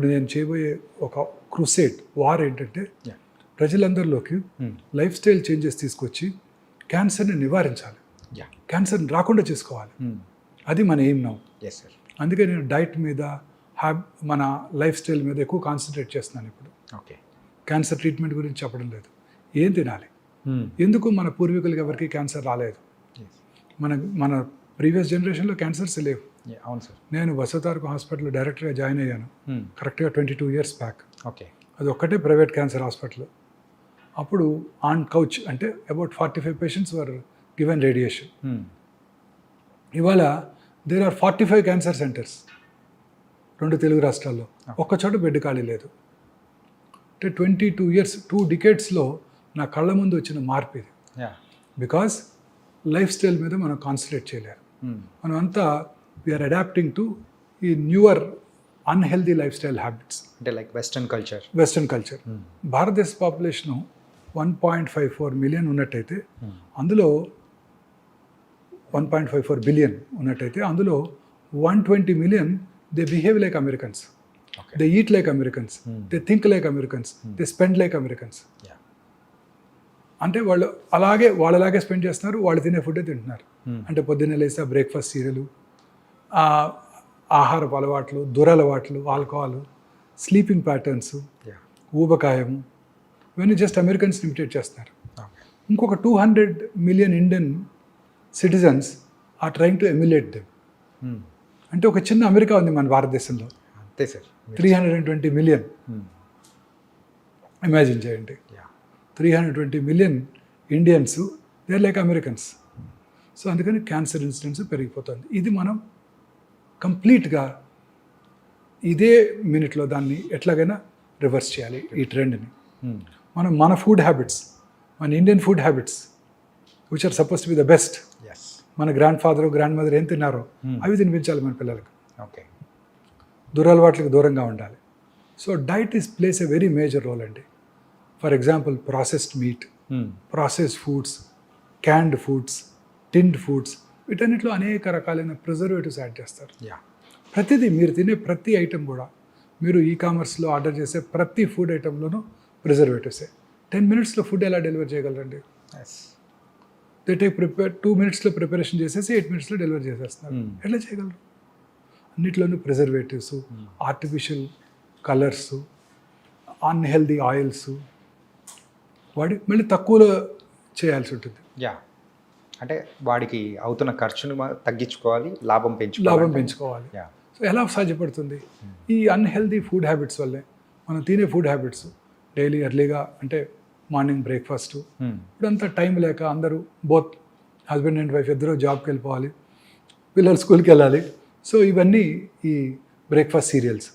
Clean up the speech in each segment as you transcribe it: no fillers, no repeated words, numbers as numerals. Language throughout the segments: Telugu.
ఇప్పుడు నేను చేయబోయే ఒక క్రూసేడ్ వార్ ఏంటంటే ప్రజలందరిలోకి లైఫ్ స్టైల్ చేంజెస్ తీసుకొచ్చి క్యాన్సర్ని నివారించాలి, క్యాన్సర్ని రాకుండా చేసుకోవాలి. అది మన ఎయిమ్ నౌ. అందుకే నేను డైట్ మీద మన లైఫ్ స్టైల్ మీద ఎక్కువ కాన్సన్ట్రేట్ చేస్తున్నాను ఇప్పుడు. క్యాన్సర్ ట్రీట్మెంట్ గురించి చెప్పడం లేదు, ఏం తినాలి, ఎందుకు మన పూర్వీకులకి ఎవరికి క్యాన్సర్ రాలేదు, మన ప్రీవియస్ జనరేషన్లో క్యాన్సర్స్ లేవు. అవును సార్. నేను వసతార్కు హాస్పిటల్లో డైరెక్టర్గా జాయిన్ అయ్యాను కరెక్ట్గా 22 years బ్యాక్. అది ఒక్కటే ప్రైవేట్ క్యాన్సర్ హాస్పిటల్. అప్పుడు ఆన్ కౌచ్ అంటే about 45 patients were given radiation. ఇవాళ there are 45 cancer centres 2 Telugu రాష్ట్రాల్లో. ఒక్కచోట బెడ్ ఖాళీ లేదు. అంటే 22 years 2 decadesలో నా కళ్ళ ముందు వచ్చిన మార్పు ఇది. బికాస్ లైఫ్ స్టైల్ మీద మనం కాన్సన్ట్రేట్ చేయలేరు. మనం అంతా వీఆర్ అడాప్టింగ్ టు ఈ newer unhealthy life style habits, అంటే లైక్ వెస్టర్న్ కల్చర్. భారతదేశ పాపులేషను 1.54 million ఉన్నట్టయితే అందులో 1.54 billion ఉన్నట్టయితే అందులో 120 million they behave like Americans, they eat like Americans, they think like Americans, they spend like Americans. అంటే వాళ్ళలాగే స్పెండ్ చేస్తున్నారు, వాళ్ళు తినే ఫుడ్డే తింటున్నారు. అంటే పొద్దున్నే లేస్తే బ్రేక్ఫాస్ట్ సీరియలు, ఆహారపు అలవాట్లు, దురలవాట్లు, ఆల్కహాల్, స్లీపింగ్ ప్యాటర్న్స్, ఊబకాయము, ఇవన్నీ జస్ట్ అమెరికన్స్ ఇమిటేట్ చేస్తున్నారు. ఇంకొక 200 million Indian citizens are trying to emulate them. అంటే ఒక చిన్న అమెరికా ఉంది మన భారతదేశంలో. అంతే సార్. 320 million. ఇమాజిన్ చేయండి, 320 million Indians they like Americans. So అందుకని క్యాన్సర్ ఇన్సిడెన్స్ పెరిగిపోతుంది. ఇది మనం కంప్లీట్గా ఇదే మినిట్లో దాన్ని ఎట్లాగైనా రివర్స్ చేయాలి ఈ ట్రెండ్ని. మనం మన ఫుడ్ హ్యాబిట్స్, మన Indian food habits which are suppose to be the best, మన గ్రాండ్ ఫాదర్ గ్రాండ్ మదర్ ఏం తిన్నారో అవి తినిపించాలి మన పిల్లలకు. దురలవాట్లకు దూరంగా ఉండాలి. So diet plays a very major role అండి. For example processed meat, processed foods, canned foods, tinned foods, వీటన్నిటిలో అనేక రకాలైన ప్రిజర్వేటివ్స్ యాడ్ చేస్తారు. ప్రతిదీ మీరు తినే ప్రతి ఐటెం కూడా, మీరు కామర్స్లో ఆర్డర్ చేసే ప్రతి ఫుడ్ ఐటెంలోనూ ప్రిజర్వేటివ్సే. 10 minutesలో ఫుడ్ ఎలా డెలివర్ చేయగలరండి? దే టేక్ 2 minutesలో ప్రిపరేషన్ చేసేసి 8 minutesలో డెలివర్ చేసేస్తున్నారు. ఎట్లా చేయగలరు? అన్నిట్లోనూ preservatives, artificial colours, unhealthy oils వాడి మళ్ళీ తక్కువలో చేయాల్సి ఉంటుంది. అంటే వాడికి అవుతున్న ఖర్చును తగ్గించుకోవాలి, లాభం పెంచుకోవాలి. సో ఎలా సాధ్యపడుతుంది? ఈ అన్హెల్దీ ఫుడ్ హ్యాబిట్స్ వల్లే. మనం తినే ఫుడ్ హ్యాబిట్స్ డైలీ ఎర్లీగా, అంటే మార్నింగ్ బ్రేక్ఫాస్ట్, ఇప్పుడంతా టైం లేక అందరూ బోత్ హస్బెండ్ అండ్ వైఫ్ ఇద్దరు జాబ్కి వెళ్ళిపోవాలి, పిల్లలు స్కూల్కి వెళ్ళాలి. సో ఇవన్నీ ఈ breakfast cereals.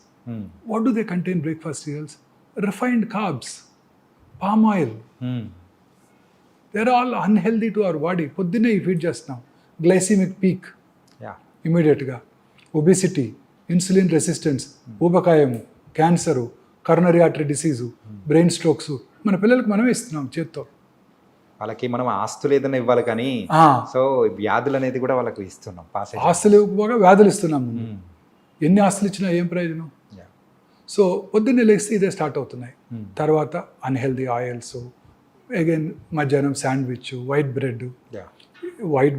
What do they contain breakfast cereals? Refined carbs, palm oil. They're all unhealthy to our body. పొద్దున్నే ఈ ఫీడ్ చేస్తున్నాం, గ్లైసిమిక్ పీక్ ఇమీడియట్గా, ఒబిసిటీ, ఇన్సులిన్ రెసిస్టెన్స్, ఊబకాయము, cancer, coronary artery disease, brain strokes మన పిల్లలకు మనమే ఇస్తున్నాం చేత్తో. వాళ్ళకి మనం ఆస్తులు ఏదైనా ఇవ్వాలి కానీ, సో వ్యాధులు అనేది కూడా వాళ్ళకి ఇస్తున్నాం. ఆస్తులు ఇవ్వకపోగా వ్యాధులు ఇస్తున్నాం. ఎన్ని ఆస్తులు ఇచ్చినా ఏం ప్రయోజనం? సో పొద్దున్నే లేస్తే ఇదే స్టార్ట్ అవుతున్నాయి. తర్వాత అన్హెల్దీ ఆయిల్స్, అగైన్ మధ్యాహ్నం శాండ్విచ్, వైట్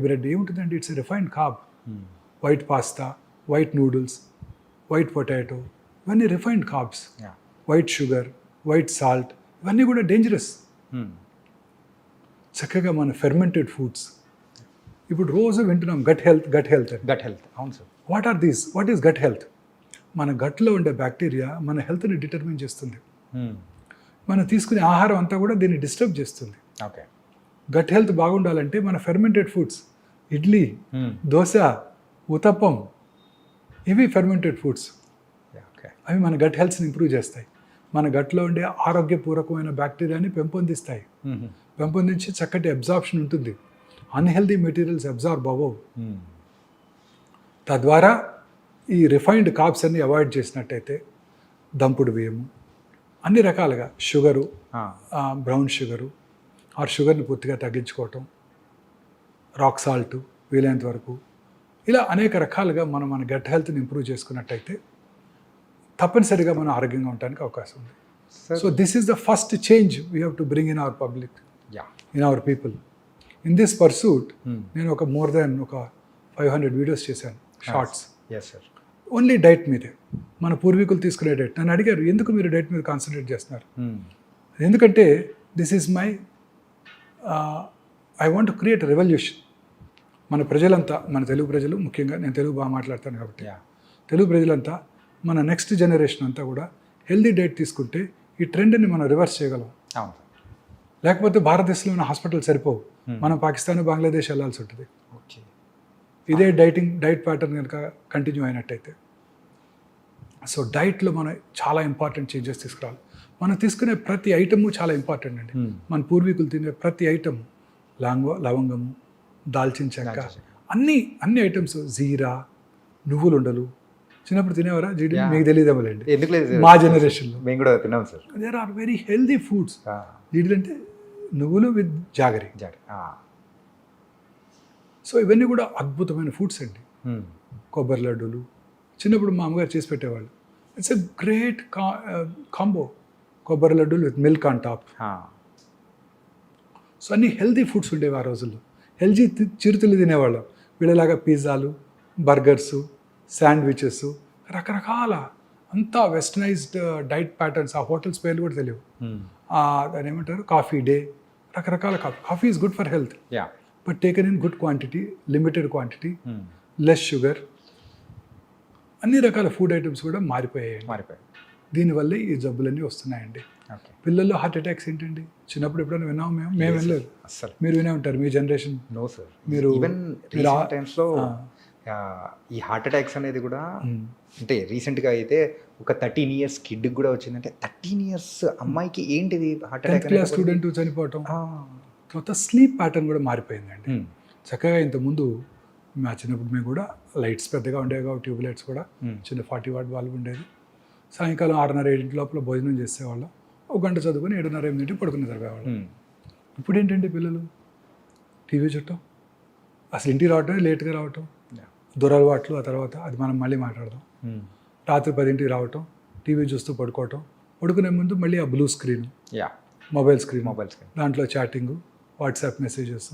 బ్రెడ్ ఏముంటుందండి? It's refined carb. White pasta, white noodles, white potato, ఇవన్నీ refined carbs. White sugar, white salt, ఇవన్నీ కూడా డేంజరస్. చక్కగా మన ఫెర్మెంటెడ్ ఫుడ్స్. ఇప్పుడు రోజు వింటున్నాం గట్ హెల్త్. అవును sir. What is gut health? మన గట్లో ఉండే బ్యాక్టీరియా మన హెల్త్ని డిటర్మిన్ చేస్తుంది. మనం తీసుకునే ఆహారం అంతా కూడా దీన్ని డిస్టర్బ్ చేస్తుంది. గట్ హెల్త్ బాగుండాలంటే మన ఫెర్మెంటెడ్ ఫుడ్స్, ఇడ్లీ, దోశ, ఉతప్పం, ఇవి ఫెర్మెంటెడ్ ఫుడ్స్. అవి మన గట్ హెల్త్ని ఇంప్రూవ్ చేస్తాయి. మన గట్లో ఉండే ఆరోగ్యపూర్వకమైన బ్యాక్టీరియాని పెంపొందిస్తాయి. పెంపొందించి చక్కటి అబ్జార్ప్షన్ ఉంటుంది. అన్హెల్దీ మెటీరియల్స్ అబ్జార్బ్ అవ్వవు. తద్వారా ఈ రిఫైన్డ్ కార్బ్స్ అన్ని అవాయిడ్ చేసినట్టయితే, దంపుడు బియ్యము, అన్ని రకాలుగా షుగరు, బ్రౌన్ షుగరు ఆర్ షుగర్ని పూర్తిగా తగ్గించుకోవటం, రాక్ సాల్ట్ వీలైనంత వరకు, ఇలా అనేక రకాలుగా మనం మన గట్ హెల్త్ని ఇంప్రూవ్ చేసుకున్నట్టయితే తప్పనిసరిగా మనం ఆరోగ్యంగా ఉండడానికి అవకాశం ఉంది. Sir. So this is the first change we have to bring in our public, ya in our people. In this pursuit నేను ఒక మోర్ దాన్ ఒక 500 వీడియోస్ చేశాను, shorts, yes sir. Only diet మీదే. మన పూర్వీకులు తీసుకునే డైట్. నన్ను అడిగారు, ఎందుకు మీరు డైట్ మీద కాన్సన్ట్రేట్ చేస్తున్నారు? ఎందుకంటే this is my I want to create revolution. మన ప్రజలంతా, మన తెలుగు ప్రజలు ముఖ్యంగా, నేను తెలుగు బాగా మాట్లాడతాను కాబట్టి, తెలుగు ప్రజలంతా, మన నెక్స్ట్ జనరేషన్ అంతా కూడా హెల్దీ డైట్ తీసుకుంటే ఈ ట్రెండ్ని మనం రివర్స్ చేయగలం. అవును. లేకపోతే భారతదేశంలో ఉన్న హాస్పిటల్ సరిపోవు, మనం పాకిస్తాన్, బంగ్లాదేశ్ వెళ్ళాల్సి ఉంటుంది. ఓకే. ఇదే డైట్ ప్యాటర్న్ కనుక కంటిన్యూ అయినట్టయితే. సో డైట్లో మనం చాలా ఇంపార్టెంట్ చేంజెస్ తీసుకురావాలి. మనం తీసుకునే ప్రతి ఐటము చాలా ఇంపార్టెంట్ అండి. మన పూర్వీకులు తినే ప్రతి ఐటమ్, లవంగము, దాల్చిన చెక్క, అన్ని ఐటమ్స్, జీరా, నువ్వులు ఉండలు, చిన్నప్పుడు తినేవారా? జీడి మీకు తెలియదేమోలేండి, ఎందుకు లేదు, మా జనరేషన్లో మేము కూడా తిన్నాం sir. There are very healthy foods. జీడీలు అంటే నువ్వులు విత్ జాగరి. సో ఇవన్నీ కూడా అద్భుతమైన ఫుడ్స్ అండి. కొబ్బరి లడ్డూలు చిన్నప్పుడు మా అమ్మగారు చేసి పెట్టేవాళ్ళు. ఇట్స్ ఎ గ్రేట్ కాంబో, కొబ్బరి లడ్డూలు with milk on top. So అన్ని హెల్దీ ఫుడ్స్ ఉండేవి ఆ రోజుల్లో. హెల్దీ చిరుతిళ్ళు తినేవాళ్ళం. వీళ్ళలాగా పిజ్జాలు, బర్గర్సు, శాండ్విచెస్, రకరకాల అంతా వెస్టర్నైజ్డ్ డైట్ ప్యాటర్న్స్. ఆ హోటల్స్ పేర్లు కూడా తెలియవు. దాని ఏమంటారు, కాఫీ డే, రకరకాల coffee is good for health, but taken in good quantity, limited quantity, less sugar. అన్ని రకాల ఫుడ్ ఐటమ్స్ కూడా మారిపోయాయి. దీనివల్లే ఈ జబ్బులన్నీ వస్తున్నాయండి. పిల్లల్లో హార్ట్ అటాక్స్ ఏంటండి? చిన్నప్పుడు ఎప్పుడైనా విన్నాము? మేము వెళ్ళలేదు. అసలు మీరు వినే ఉంటారు, మీ జనరేషన్. No sir. మీరు టైమ్స్లో ఈ హార్ట్ అటాక్స్ అనేది కూడా అంటే రీసెంట్గా అయితే ఒక 13 years కిడ్కి కూడా వచ్చిందంటే, 13 years అమ్మాయికి ఏంటిది heart attack? 10th class student చనిపోవటం. తర్వాత స్లీప్ ప్యాటర్న్ కూడా మారిపోయిందండి. చక్కగా ఇంతకుముందు మా చిన్నప్పుడు మేము కూడా లైట్స్ పెద్దగా ఉండేవి కాబట్టి, ట్యూబ్ లైట్స్ కూడా చిన్న 40 watt బల్బ్ ఉండేది. సాయంకాలం 6:30-7 లోపల భోజనం చేసేవాళ్ళం. ఒక గంట చదువుకొని 7:30-8 పడుకుని చదివేవాళ్ళం. ఇప్పుడు ఏంటంటే పిల్లలు టీవీ చుట్టం, అసలు ఇంటికి రావటం లేట్గా రావటం, దురలవాట్లు. ఆ తర్వాత అది మనం మళ్ళీ మాట్లాడదాం. రాత్రి 10 రావటం, టీవీ చూస్తూ పడుకోవటం, పడుకునే ముందు మళ్ళీ ఆ బ్లూ స్క్రీన్, మొబైల్ స్క్రీన్, దాంట్లో చాటింగ్, వాట్సాప్ మెసేజెస్,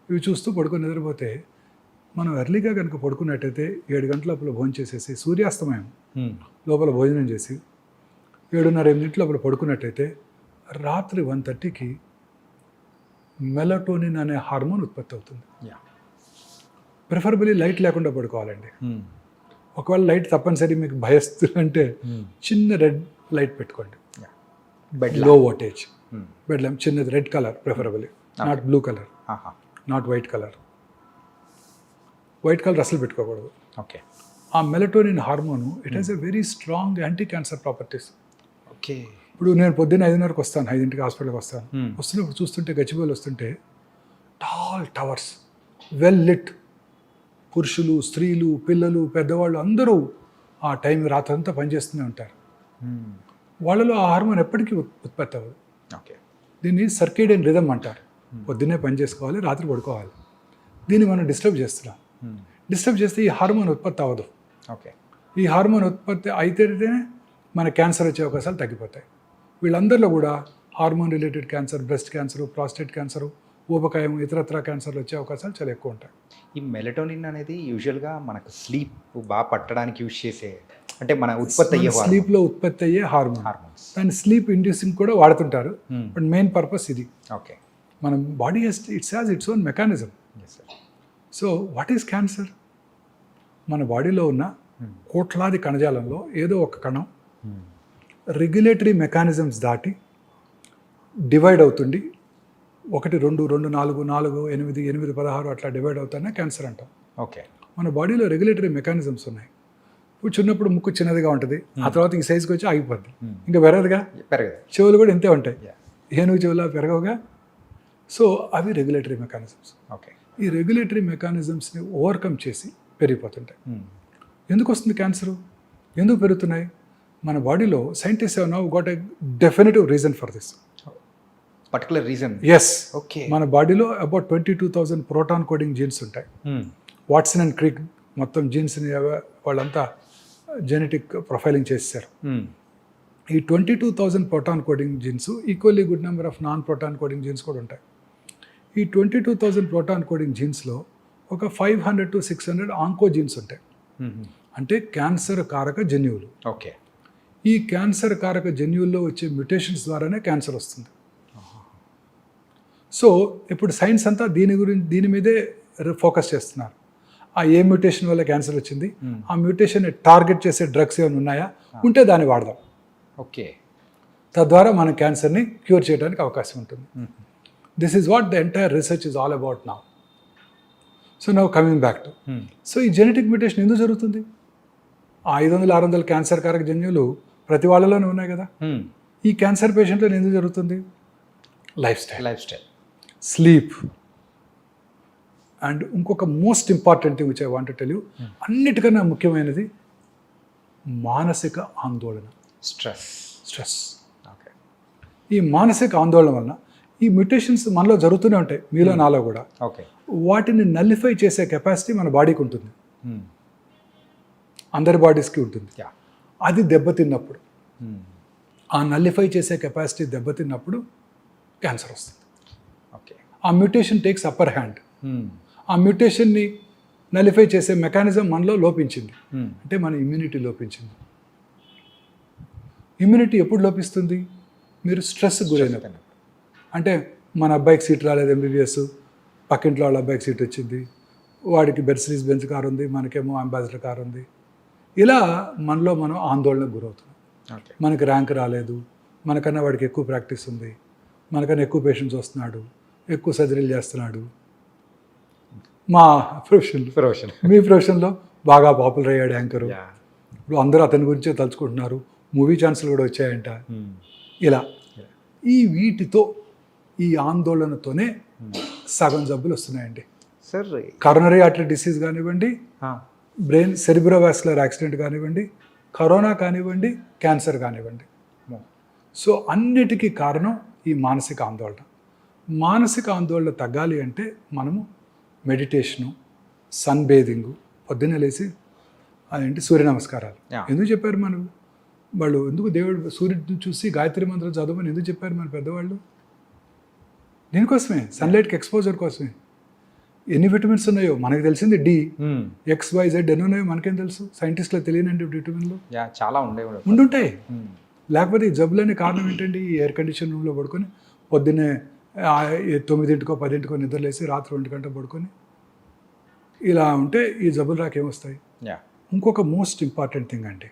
ఇవి చూస్తూ పడుకొని నిద్రపోతే, మనం ఎర్లీగా కనుక పడుకున్నట్టయితే 7 గంటల లోపల భోజనం చేసేసి, సూర్యాస్తమయం లోపల భోజనం చేసి 7:30-8 లోపల పడుకున్నట్టయితే, రాత్రి 1:30కి మెలటోనిన్ అనే హార్మోన్ ఉత్పత్తి అవుతుంది. ప్రిఫరబుల్లీ లైట్ లేకుండా పడుకోవాలండి. ఒకవేళ లైట్ తప్పనిసరి మీకు భయస్తుందంటే చిన్న రెడ్ లైట్ పెట్టుకోండి, లో వోల్టేజ్ బెడ్ ల్యాంప్, చిన్నది red colour preferably, not blue colour, not white colour. White colour అసలు పెట్టుకోకూడదు. ఓకే. ఆ melatonin hormone it has a very strong anti cancer properties. Okay. ఇప్పుడు నేను పొద్దున్న 5:30కి వస్తాను, 5ంటికి హాస్పిటల్కి వస్తాను. వస్తున్నప్పుడు చూస్తుంటే గచ్చిబౌలి వస్తుంటే టాల్ టవర్స్, వెల్ లిట్, పురుషులు, స్త్రీలు, పిల్లలు, పెద్దవాళ్ళు అందరూ ఆ టైం రాత్రంతా పనిచేస్తూనే ఉంటారు. వాళ్ళలో ఆ హార్మోన్ ఎప్పటికీ ఉత్పత్తి అవ్వదు. ఓకే. దీన్ని సర్కేడియన్ రిథమ్ అంటారు. పొద్దున్నే పని చేసుకోవాలి, రాత్రి పడుకోవాలి. దీన్ని మనం డిస్టర్బ్ చేస్తున్నాం. డిస్టర్బ్ చేస్తే ఈ హార్మోన్ ఉత్పత్తి అవ్వదు. ఓకే. ఈ హార్మోన్ ఉత్పత్తి అయితేనే మన క్యాన్సర్ వచ్చే అవకాశాలు తగ్గిపోతాయి. వీళ్ళందరిలో కూడా hormone related cancer, breast cancer, prostate cancer, ఊబకాయం, ఇతరత్ర క్యాన్సర్లు వచ్చే అవకాశాలు చాలా ఎక్కువ ఉంటాయి. ఈ మెలటోనిన్ అనేది యూజువల్గా మనకు స్లీప్ బాగా పట్టడానికి యూజ్ చేసే, అంటే మన ఉత్పత్తి అయ్యే, స్లీప్లో ఉత్పత్తి అయ్యే హార్మోన్స్. దాన్ని స్లీప్ ఇండ్యూసింగ్ కూడా వాడుతుంటారు, బట్ మెయిన్ పర్పస్ ఇది. ఓకే. మన body it's has its own mechanism. So what is cancer? మన బాడీలో ఉన్న కోట్లాది కణజాలంలో ఏదో ఒక కణం రెగ్యులేటరీ మెకానిజమ్స్ దాటి డివైడ్ అవుతుంది. 1, 2, 2, 4, 4, 8, 8, 16 అట్లా డివైడ్ అవుతానే క్యాన్సర్ అంటాం. ఓకే. మన బాడీలో రెగ్యులేటరీ మెకానిజమ్స్ ఉన్నాయి. ఇప్పుడు చిన్నప్పుడు ముక్కు చిన్నదిగా ఉంటుంది, ఆ తర్వాత ఈ సైజుకి వచ్చి ఆగిపోద్ది, ఇంకా పెరగదుగా. చెవులు కూడా ఇంతే ఉంటాయి, ఏనుగు చెవులా పెరగవుగా. సో అవి రెగ్యులేటరీ మెకానిజమ్స్. ఓకే. ఈ రెగ్యులేటరీ మెకానిజమ్స్ని ఓవర్కమ్ చేసి పెరిగిపోతుంటాయి. ఎందుకు వస్తుంది క్యాన్సర్? ఎందుకు పెరుగుతున్నాయి? మన బాడీలో scientist have now got a definitive reason for this. Particular reason? Yes. Okay. మన బాడీలో అబౌట్ 22,000 ప్రోటాన్ కోడింగ్ జీన్స్ ఉంటాయి. వాట్సన్ అండ్ క్రిక్ మొత్తం జీన్స్ని వాళ్ళంతా జెనెటిక్ ప్రొఫైలింగ్ చేశారు. ఈ 22,000 protein coding genes equally good number of non protein coding genes కూడా ఉంటాయి. ఈ 22,000 ప్రోటాన్ కోడింగ్ జీన్స్లో ఒక 500 to 600 ఆంకో జీన్స్ ఉంటాయి, అంటే క్యాన్సర్ కారక జన్యువులు. ఓకే. ఈ క్యాన్సర్ కారక జన్యువుల్లో వచ్చే మ్యుటేషన్స్ ద్వారానే క్యాన్సర్ వస్తుంది. సో ఇప్పుడు సైన్స్ అంతా దీని మీదే ఫోకస్ చేస్తున్నారు. ఆ ఏ మ్యూటేషన్ వల్ల క్యాన్సర్ వచ్చింది, ఆ మ్యూటేషన్ టార్గెట్ చేసే డ్రగ్స్ ఏమైనా ఉన్నాయా, ఉంటే దాన్ని వాడదాం. ఓకే. తద్వారా మన క్యాన్సర్ని క్యూర్ చేయడానికి అవకాశం ఉంటుంది. This is what the entire research is all about now. So now coming back to, so ఈ జెనెటిక్ మ్యూటేషన్ ఎందుకు జరుగుతుంది? ఆ 500-600 క్యాన్సర్ కారక జన్యువులు ప్రతి వాళ్ళలోనే ఉన్నాయి కదా. ఈ క్యాన్సర్ పేషెంట్లో ఎందుకు జరుగుతుంది? లైఫ్ స్టైల్, స్లీప్, అండ్ ఇంకొక most important thing which I want to tell you, అన్నిటికన్నా ముఖ్యమైనది మానసిక ఆందోళన, స్ట్రెస్. ఓకే. ఈ మానసిక ఆందోళన వలన ఈ మ్యుటేషన్స్ మనలో జరుగుతూనే ఉంటాయి, మీలో నాలో కూడా. ఓకే. వాటిని నల్లిఫై చేసే కెపాసిటీ మన బాడీకి ఉంటుంది, అందరి బాడీస్కి ఉంటుంది. అది దెబ్బతిన్నప్పుడు, ఆ నల్లిఫై చేసే కెపాసిటీ దెబ్బతిన్నప్పుడు క్యాన్సర్ వస్తుంది. ఓకే. ఆ మ్యుటేషన్ టేక్స్ అప్పర్ హ్యాండ్. ఆ మ్యుటేషన్ని నలిఫై చేసే మెకానిజం మనలో లోపించింది, అంటే మన ఇమ్యూనిటీ లోపించింది. ఇమ్యూనిటీ ఎప్పుడు లోపిస్తుంది? మీరు స్ట్రెస్ గురైనప్పుడు. అంటే మన అబ్బాయికి సీట్ రాలేదు ఎంబీబీఎస్, పక్కింట్లో వాళ్ళ అబ్బాయికి సీట్ వచ్చింది, వాడికి బెర్సిడీస్ బెంజ్ కారు ఉంది, మనకేమో అంబాసిడర్ కారు ఉంది. ఇలా మనలో మనం ఆందోళనకు గురవుతున్నాం. మనకి ర్యాంక్ రాలేదు, మనకన్నా వాడికి ఎక్కువ ప్రాక్టీస్ ఉంది, మనకన్నా ఎక్కువ పేషెంట్స్ వస్తున్నాడు, ఎక్కువ సర్జరీలు చేస్తున్నాడు. మా ప్రొఫెషన్, మీ ప్రొఫెషన్లో బాగా పాపులర్ అయ్యాడు యాంకరు, ఇప్పుడు అందరూ అతని గురించే తలుచుకుంటున్నారు, మూవీ ఛాన్సులు కూడా వచ్చాయంట. ఇలా ఈ వీటితో, ఈ ఆందోళనతోనే సగం జబ్బులు వస్తున్నాయండి. సార్ కరోనరీ ఆర్టరీ డిసీజ్ కానివ్వండి, బ్రెయిన్ సెరిబ్రోవాస్కులర్ యాక్సిడెంట్ కానివ్వండి, కరోనా కానివ్వండి, క్యాన్సర్ కానివ్వండి. సో అన్నిటికీ కారణం ఈ మానసిక ఆందోళన. మానసిక ఆందోళన తగ్గాలి అంటే మనము మెడిటేషను, సన్ బేదింగు, పొద్దున్నే లేచి అదేంటి సూర్య నమస్కారాలు. ఎందుకు చెప్పారు వాళ్ళు ఎందుకు దేవుడు సూర్యుడిని చూసి గాయత్రి మంత్రం చదవమని ఎందుకు చెప్పారు మన పెద్దవాళ్ళు? దీనికోసమే, సన్లైట్కి ఎక్స్పోజర్ కోసమే. ఎన్ని విటమిన్స్ ఉన్నాయో మనకు తెలిసింది డి, XYZ ఎన్ని ఉన్నాయో మనకేం తెలుసు? సైంటిస్టులకు తెలియనండి విటమిన్లు చాలా ఉండుంటాయి. లేకపోతే ఈ జబ్బులనే కారణం ఏంటండి? ఈ ఎయిర్ కండిషన్ రూమ్లో పడుకొని పొద్దున్నే 9-10 నిద్రలేసి రాత్రి 1 గంట పడుకొని ఇలా ఉంటే ఈ జబ్బులు రాకేమొస్తాయి? ఇంకొక మోస్ట్ ఇంపార్టెంట్ థింగ్ అండి,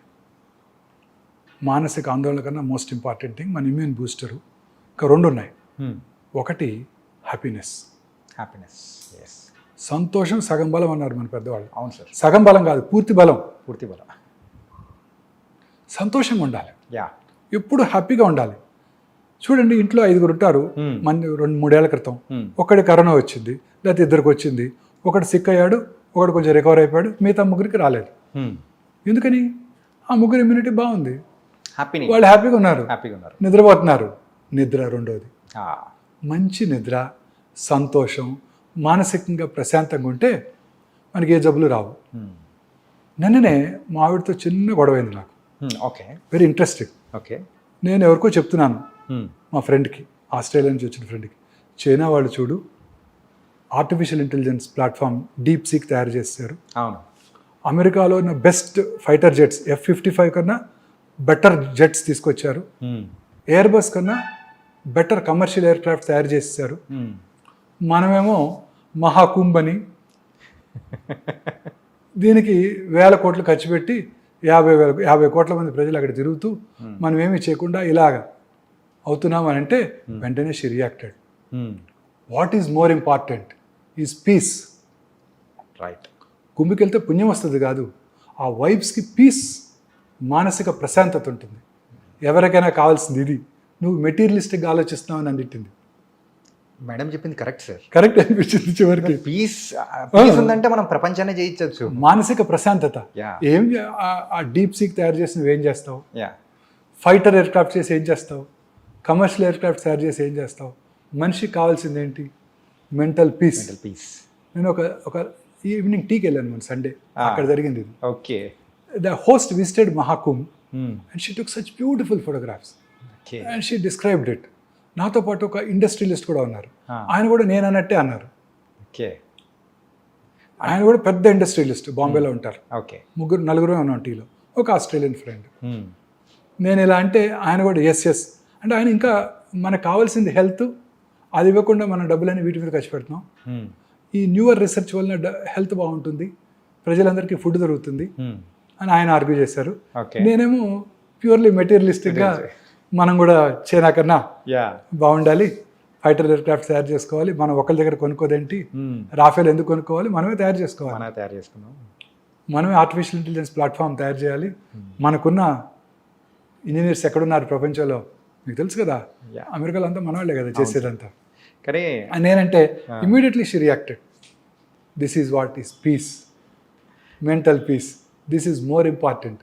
మానసిక ఆందోళన కన్నా మోస్ట్ ఇంపార్టెంట్ థింగ్ మన ఇమ్యూన్ బూస్టరు. ఇంకా 2 ఉన్నాయి. ఒకటి హ్యాపీనెస్. సంతోషం సగం బలం అన్నారు మన పెద్దవాళ్ళు. అవును సార్. సగం బలం కాదు, పూర్తి బలం. సంతోషంగా ఉండాలి, ఎప్పుడు హ్యాపీగా ఉండాలి. చూడండి, ఇంట్లో 5 ఉంటారు, మన 2-3 ఏళ్ల క్రితం ఒకటి కరోనా వచ్చింది, లేకపోతే 2 వచ్చింది, ఒకటి సిక్ అయ్యాడు, ఒకటి కొంచెం రికవర్ అయిపోయాడు, మిగతా 3 రాలేదు. ఎందుకని? ఆ 3 ఇమ్యూనిటీ బాగుంది, వాళ్ళు హ్యాపీగా ఉన్నారు, నిద్రపోతున్నారు. నిద్ర రెండోది, మంచి నిద్ర, సంతోషం, మానసికంగా ప్రశాంతంగా ఉంటే మనకి ఏ జబ్బులు రావు. నిన్ననే మా ఆవిడతో చిన్న గొడవైంది నాకు. ఓకే. Very interesting. ఓకే. నేను ఎవరికో చెప్తున్నాను, మా ఫ్రెండ్కి, ఆస్ట్రేలియా నుంచి వచ్చిన ఫ్రెండ్కి, చైనా వాళ్ళు చూడు artificial intelligence platform deep seek తయారు చేస్తారు. అవును. అమెరికాలో ఉన్న బెస్ట్ ఫైటర్ జెట్స్ F-55 కన్నా బెటర్ జెట్స్ తీసుకొచ్చారు. ఎయిర్ బస్ కన్నా బెటర్ కమర్షియల్ ఎయిర్ క్రాఫ్ట్ తయారు చేసేసారు. మనమేమో మహాకుంభని దీనికి 1000 కోట్లు ఖర్చు పెట్టి 50 కోట్ల మంది ప్రజలు అక్కడ తిరుగుతూ మనం ఏమీ చేయకుండా ఇలాగ అవుతున్నాం అని అంటే వెంటనే she reacted. What is more important is peace. Right. కుంభికి వెళ్తే పుణ్యం వస్తుంది కాదు, ఆ వైబ్స్కి పీస్, మానసిక ప్రశాంతత ఉంటుంది. ఎవరికైనా కావాల్సింది ఇది. నువ్వు మెటీరియలిస్టిక్గా ఆలోచిస్తున్నావు అని అందింది. మేడం చెప్పింది కరెక్ట్ సార్. కరెక్ట్ అనిపించింది చివరికి. పీస్ ఉందంటే మనం ప్రపంచాన్ని జయించవచ్చు. మానసిక ప్రశాంతత. ఏం ఆ డీప్ సీక్ తయారు చేసి నువ్వేం చేస్తావు? ఫైటర్ ఎయిర్ క్రాఫ్ట్ చేసి ఏం చేస్తావు? కమర్షియల్ ఎయిర్ క్రాఫ్ట్ తయారు చేసి ఏం చేస్తావు? మనిషికి కావాల్సింది ఏంటి? Mental peace. నేను ఒక ఈవినింగ్ టీకి వెళ్ళాను మన సండే, అక్కడ జరిగింది ఇది. Okay. the host visited Mahakumbh and she took such beautiful photographs okay and she described it. నాతో పాటు ఒక ఇండస్ట్రియలిస్ట్ కూడా ఉన్నారు. ఆయన కూడా నేను అన్నట్టే అన్నారు. ఓకే ఆయన కూడా పెద్ద ఇండస్ట్రియలిస్ట్, బాంబేలో ఉంటారు. ఓకే నలుగురు ఉన్నాం టీలో. ఒక ఆస్ట్రేలియన్ ఫ్రెండ్. నేను ఇలా అంటే ఆయన కూడా ఎస్ అంటే ఆయన ఇంకా మనకు కావాల్సింది హెల్త్, అది ఇవ్వకుండా మన డబ్బులని వీటి మీద ఖర్చు పెడుతున్నాం. ఈ న్యూయర్ రీసెర్చ్ వలన హెల్త్ బాగుంటుంది, ప్రజలందరికీ ఫుడ్ దొరుకుతుంది అని ఆయన ఆర్గ్యూ చేశారు. నేనేమో ప్యూర్లీ మెటీరియలిస్టిక్గా మనం కూడా చైనా కన్నా బాగుండాలి, ఫైటర్ ఎయిర్క్రాఫ్ట్ తయారు చేసుకోవాలి, మనం ఒకరి దగ్గర కొనుక్కోదేంటి, రాఫెల్ ఎందుకు కొనుక్కోవాలి, మనమే తయారు చేసుకోవాలి, మనమే ఆర్టిఫిషియల్ ఇంటెలిజెన్స్ ప్లాట్ఫామ్ తయారు చేయాలి. మనకున్న ఇంజనీర్స్ ఎక్కడున్నారు ప్రపంచంలో మీకు తెలుసు కదా, అమెరికాలో అంతా మన వాళ్ళే కదా చేసేదంతా. కానీ నేనంటే immediately she reacted, this is what is peace, mental peace, this is more important.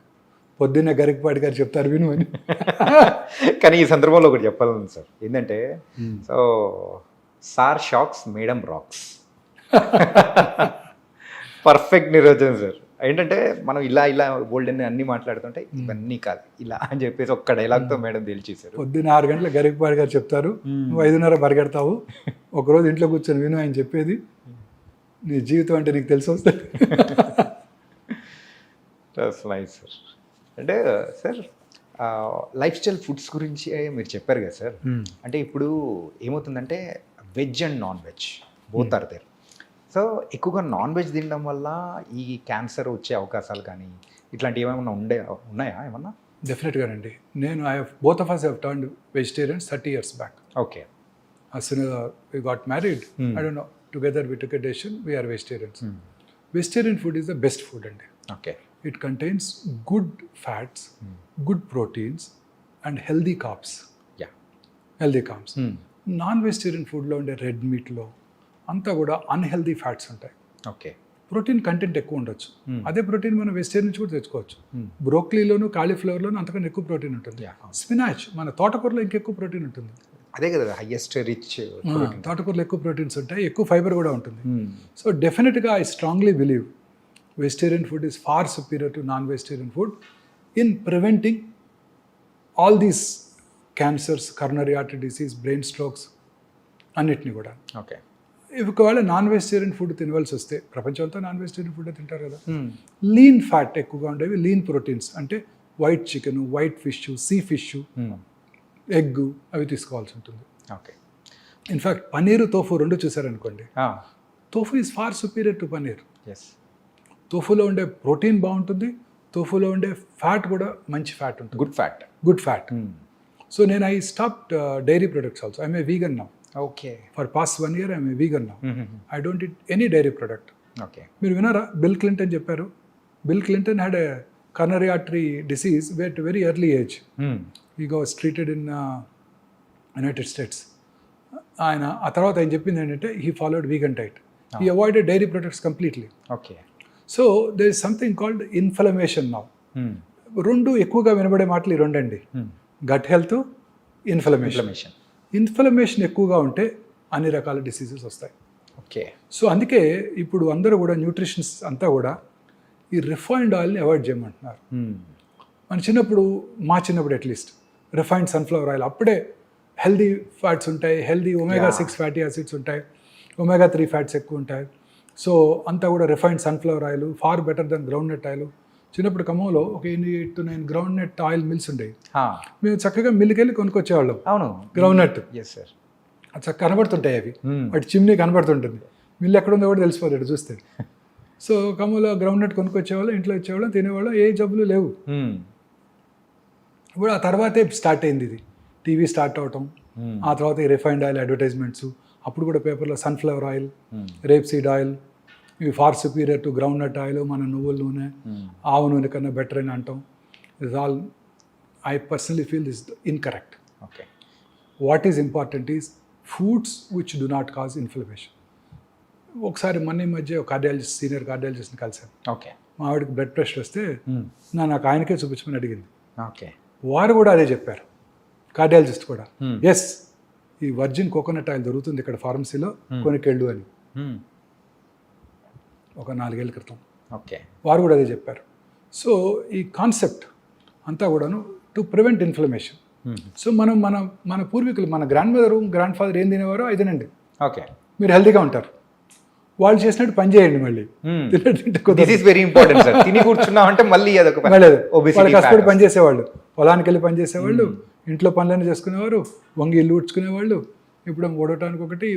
పొద్దున్నే గరికపాటి గారు చెప్తారు విను అని. కానీ ఈ సందర్భంలో ఒకటి చెప్పాలని సార్ ఏంటంటే, so sir shocks madam rocks, perfect నిర్వచనం సార్. ఏంటంటే మనం ఇలా బోల్డ్ అని అన్ని మాట్లాడుతుంటే ఇవన్నీ కాదు ఇలా అని చెప్పేసి ఒక్క డైలాగ్తో మేడం తేల్చేశారు. పొద్దున్న 6 గంటల గరికపాటి గారు చెప్తారు, నువ్వు 5:30 పరిగెడతావు, ఒకరోజు ఇంట్లో కూర్చొని విను ఆయన చెప్పేది, నీ జీవితం అంటే నీకు తెలిసి వస్తుంది. Nice sir. అంటే సార్ లైఫ్ స్టైల్ ఫుడ్స్ గురించి మీరు చెప్పారు కదా సార్. అంటే ఇప్పుడు ఏమవుతుందంటే veg and non veg both are there. So ఎక్కువగా నాన్ వెజ్ తినడం వల్ల ఈ క్యాన్సర్ వచ్చే అవకాశాలు కానీ ఇట్లాంటివి ఏమైనా ఉన్నాయా ఏమన్నా? డెఫినెట్గానండి. నేను both of us have turned vegetarians 30 years back. Okay. As soon as we got married, I don't know, together we took a decision, we are vegetarians. Vegetarian food is the best food అండి. Okay. It contains good fats, good proteins and healthy carbs. Yeah. Healthy carbs. Non vegetarian ఫుడ్లో ఉండే రెడ్ మీట్లో అంతా కూడా అన్హెల్దీ ఫ్యాట్స్ ఉంటాయి. ఓకే. ప్రోటీన్ కంటెంట్ ఎక్కువ ఉండొచ్చు. అదే ప్రోటీన్ మనం వెజిటేరియన్ నుంచి కూడా తెచ్చుకోవచ్చు. బ్రోక్లీలోను కాలీఫ్లవర్లోను అంతకన్నా ఎక్కువ ప్రోటీన్ ఉంటుంది. స్పినాచ్ మన తోటకూరలో ఇంకెక్కువ ప్రోటీన్ ఉంటుంది. అదే కదా హైయెస్ట్ రిచ్. తోటకూరలో ఎక్కువ ప్రోటీన్స్ ఉంటాయి, ఎక్కువ ఫైబర్ కూడా ఉంటుంది. సో డెఫినెట్గా I strongly believe vegetarian food is far superior to non-vegetarian food in preventing all these cancers, coronary artery disease, brain strokes అన్నిటిని కూడా. ఓకే. ఒకవేళ నాన్ వెజిటేరియన్ ఫుడ్ తినవలసి వస్తే, ప్రపంచంతో నాన్ వెజిటేరియన్ ఫుడ్ తింటారు కదా, లీన్ ఫ్యాట్ ఎక్కువగా ఉండేవి, లీన్ ప్రోటీన్స్ అంటే white chicken, white fish, sea fish, egg అవి తీసుకోవాల్సి ఉంటుంది. ఓకే. ఇన్ఫ్యాక్ట్ పన్నీరు, తోఫు రెండు చూసారనుకోండి, tofu is far superior to paneer. తోఫులో ఉండే ప్రోటీన్ బాగుంటుంది, తోఫులో ఉండే ఫ్యాట్ కూడా మంచి ఫ్యాట్ ఉంటుంది, గుడ్ ఫ్యాట్. సో నేను I stopped dairy products also. I'm a vegan now. Okay. For past 1 year I'm a vegan now. I don't eat any dairy product. Okay. మీరు విన్నారా బిల్ క్లింటన్ చెప్పారు, Bill Clinton had a coronary artery disease at a very early age. He was treated in United States. ఆయన ఆ తర్వాత ఆయన చెప్పింది ఏంటంటే he followed vegan diet. He avoided dairy products completely. Okay. So there is something called inflammation now. రెండు ఎక్కువగా వినబడే మాటలు ఈ రెండండి, గట్ హెల్త్, ఇన్ఫ్లమేషన్ ఎక్కువగా ఉంటే అన్ని రకాల డిసీజెస్ వస్తాయి. ఓకే. సో అందుకే ఇప్పుడు అందరూ కూడా న్యూట్రిషన్స్ అంతా కూడా ఈ రిఫైన్డ్ ఆయిల్ని అవాయిడ్ చేయమంటున్నారు. మన చిన్నప్పుడు, మా చిన్నప్పుడు అట్లీస్ట్ రిఫైన్డ్ సన్ఫ్లవర్ ఆయిల్, అప్పుడే హెల్దీ ఫ్యాట్స్ ఉంటాయి, హెల్దీ omega-6 ఫ్యాటీ యాసిడ్స్ ఉంటాయి, omega-3 ఫ్యాట్స్ ఎక్కువ ఉంటాయి. సో అంతా కూడా refined sunflower oil far better than groundnut oil. చిన్నప్పుడు ఖమ్మంలో ఒక 8 to 9 groundnut oil mills ఉండేవి. మేము చక్కగా మిల్లుకి వెళ్ళి కొనుక్కొచ్చేవాళ్ళం. అవును, గ్రౌండ్ నట్. Yes sir. చక్కగా కనబడుతుంటాయి అవి, వాటి చిమ్నీ కనబడుతుంటుంది, మిల్లు ఎక్కడ ఉందో కూడా తెలిసిపోతాడు చూస్తే. సో ఖమ్మంలో గ్రౌండ్ నట్ కొనుక్కొచ్చేవాళ్ళం, ఇంట్లో ఇచ్చేవాళ్ళం, తినేవాళ్ళం, ఏ జబ్బులు లేవు. ఇప్పుడు ఆ తర్వాతే స్టార్ట్ అయింది ఇది, టీవీ స్టార్ట్ అవటం, ఆ తర్వాత ఈ రిఫైన్డ్ ఆయిల్ అడ్వర్టైజ్మెంట్స్. అప్పుడు కూడా పేపర్లో sunflower oil, rapeseed oil ఇవి far superior to groundnut oil, మన నువ్వుల నూనె, ఆవు నూనె కన్నా బెటర్ అని అంటాం. Is all I personally feel this incorrect. Okay. What is important is foods which do not cause inflammation. ఒకసారి మొన్న ఈ మధ్య కార్డియాలజిస్ట్, సీనియర్ కార్డియాలజిస్ట్ని కలిసాను. ఓకే. మా ఆవిడకి బ్లడ్ ప్రెషర్ వస్తే నాకు ఆయనకే చూపించమని అడిగింది. ఓకే. వారు కూడా అదే చెప్పారు, కార్డియాలజిస్ట్ కూడా. ఎస్, ఈ వర్జిన్ కోకోనట్ ఆయిల్ దొరుకుతుంది ఇక్కడ ఫార్మసీలో, కొనుక్కెళ్ళు అని, ఒక 4 ఏళ్ళ క్రితం. ఓకే. వారు కూడా అదే చెప్పారు. సో ఈ కాన్సెప్ట్ అంతా కూడాను టు ప్రివెంట్ ఇన్ఫ్లమేషన్. సో మనం మన మన పూర్వీకులు, మన గ్రాండ్ మదర్ గ్రాండ్ ఫాదర్ ఏం తినేవారో అది తినండి, ఓకే, మీరు హెల్తీగా ఉంటారు. వాళ్ళు చేసినట్టు పని చేయండి మళ్ళీ. This is very important sir. తిని కూర్చున్నాం అంటే మళ్ళీ అదొక వాళ్ళు కష్టపడి పని చేసేవాళ్ళు, పొలానికి వెళ్ళి పని చేసేవాళ్ళు, ఇంట్లో పనులన్నీ చేసుకునేవారు, వంగి ఇల్లు ఊడ్చుకునేవాళ్ళు. ఇప్పుడు ఓడటానికి ఒకటి,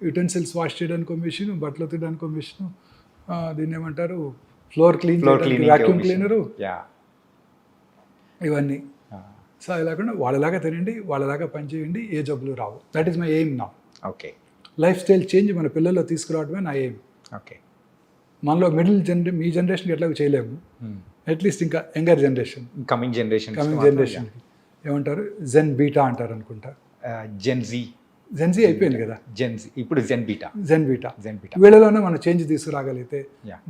యుటెన్సిల్స్ వాష్ చేయడానికి ఒక మిషన్, బట్టలు తీయడానికి ఒక మిషన్, దీన్ని ఏమంటారు, ఫ్లోర్ క్లీన్ వాక్యూమ్ క్లీనరు, ఇవన్నీ. సో అది లేకుండా వాళ్ళలాగా తినండి, వాళ్ళలాగా పని చేయండి, ఏ జబ్బులు రావు. దట్ ఈస్ మై ఎయిమ్ నా. ఓకే, లైఫ్ స్టైల్ చేంజ్ మన పిల్లల్లో తీసుకురావడమే నా ఎయిమ్. ఓకే, మనలో మీ జనరేషన్కి ఎట్లా చేయలేము, అట్లీస్ట్ ఇంకా యంగర్ జనరేషన్, కమింగ్ జనరేషన్ ఏమంటారు, జెన్ బీటా అంటారు అనుకుంటా. జెన్జీ అయిపోయింది కదా, ఇప్పుడు జెన్ బీటా. వీళ్ళలోనే మనం చేంజ్ తీసుకురాగలిగితే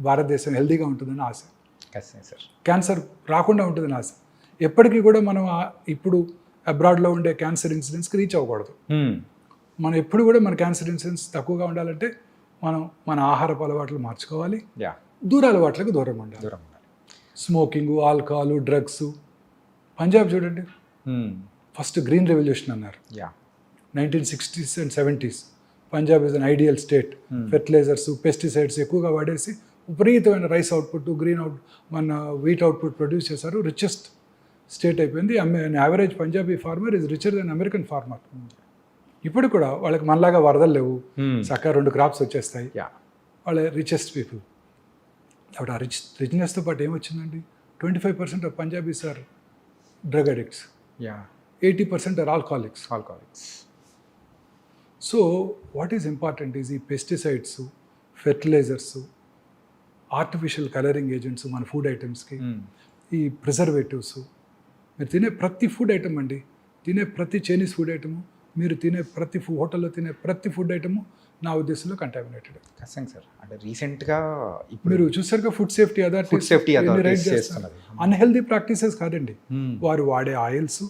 భారతదేశం హెల్తీగా ఉంటుందని ఆశ. క్యాన్సర్ రాకుండా ఉంటుందని ఆశ. ఎప్పటికీ కూడా మనం ఇప్పుడు అబ్రాడ్లో ఉండే క్యాన్సర్ ఇన్సిడెన్స్కి రీచ్ అవ్వకూడదు. మనం ఎప్పుడు కూడా మన క్యాన్సర్ ఇన్సిడెన్స్ తక్కువగా ఉండాలంటే మనం మన ఆహారపు అలవాట్లు మార్చుకోవాలి, దూర అలవాట్లకు దూరం ఉండాలి. Smoking, alcohol, drugs. పంజాబ్ చూడండి, ఫస్ట్ గ్రీన్ రెవల్యూషన్ అన్నారు 1960s and 70s. Punjab is an ideal state. Fertilisers, pesticides ఎక్కువగా వాడేసి విపరీతమైన రైస్ అవుట్పుట్, మన వీట్ అవుట్పుట్ ప్రొడ్యూస్ చేశారు. రిచెస్ట్ స్టేట్ అయిపోయింది. Average Punjabi farmer is richer than American farmer. ఇప్పుడు కూడా వాళ్ళకి మనలాగా వరదలు లేవు, చక్కగా 2 క్రాప్స్ వచ్చేస్తాయి. వాళ్ళ రిచెస్ట్ పీపుల్. అప్పుడు ఆ రిచ్నెస్తో పాటు ఏమొచ్చిందండి, 25% of Punjabis are drug addicts, 80% are alcoholics. So what is important is ఈ pesticides, fertilizers, artificial colouring agents మన ఫుడ్ ఐటమ్స్కి, ఈ ప్రిజర్వేటివ్స్. మీరు తినే ప్రతి ఫుడ్ ఐటమ్ అండి, తినే ప్రతి చైనీస్ ఫుడ్ ఐటము, మీరు తినే ప్రతి హోటల్లో తినే ప్రతి ఫుడ్ ఐటము నా ఉద్దేశంలో కంటామినేటెడ్. ఖచ్చితంగా సార్. అంటే రీసెంట్గా మీరు చూసారుగా ఫుడ్ సేఫ్టీ అన్హెల్దీ ప్రాక్టీసెస్ కాదండి. వారు వాడే ఆయిల్స్,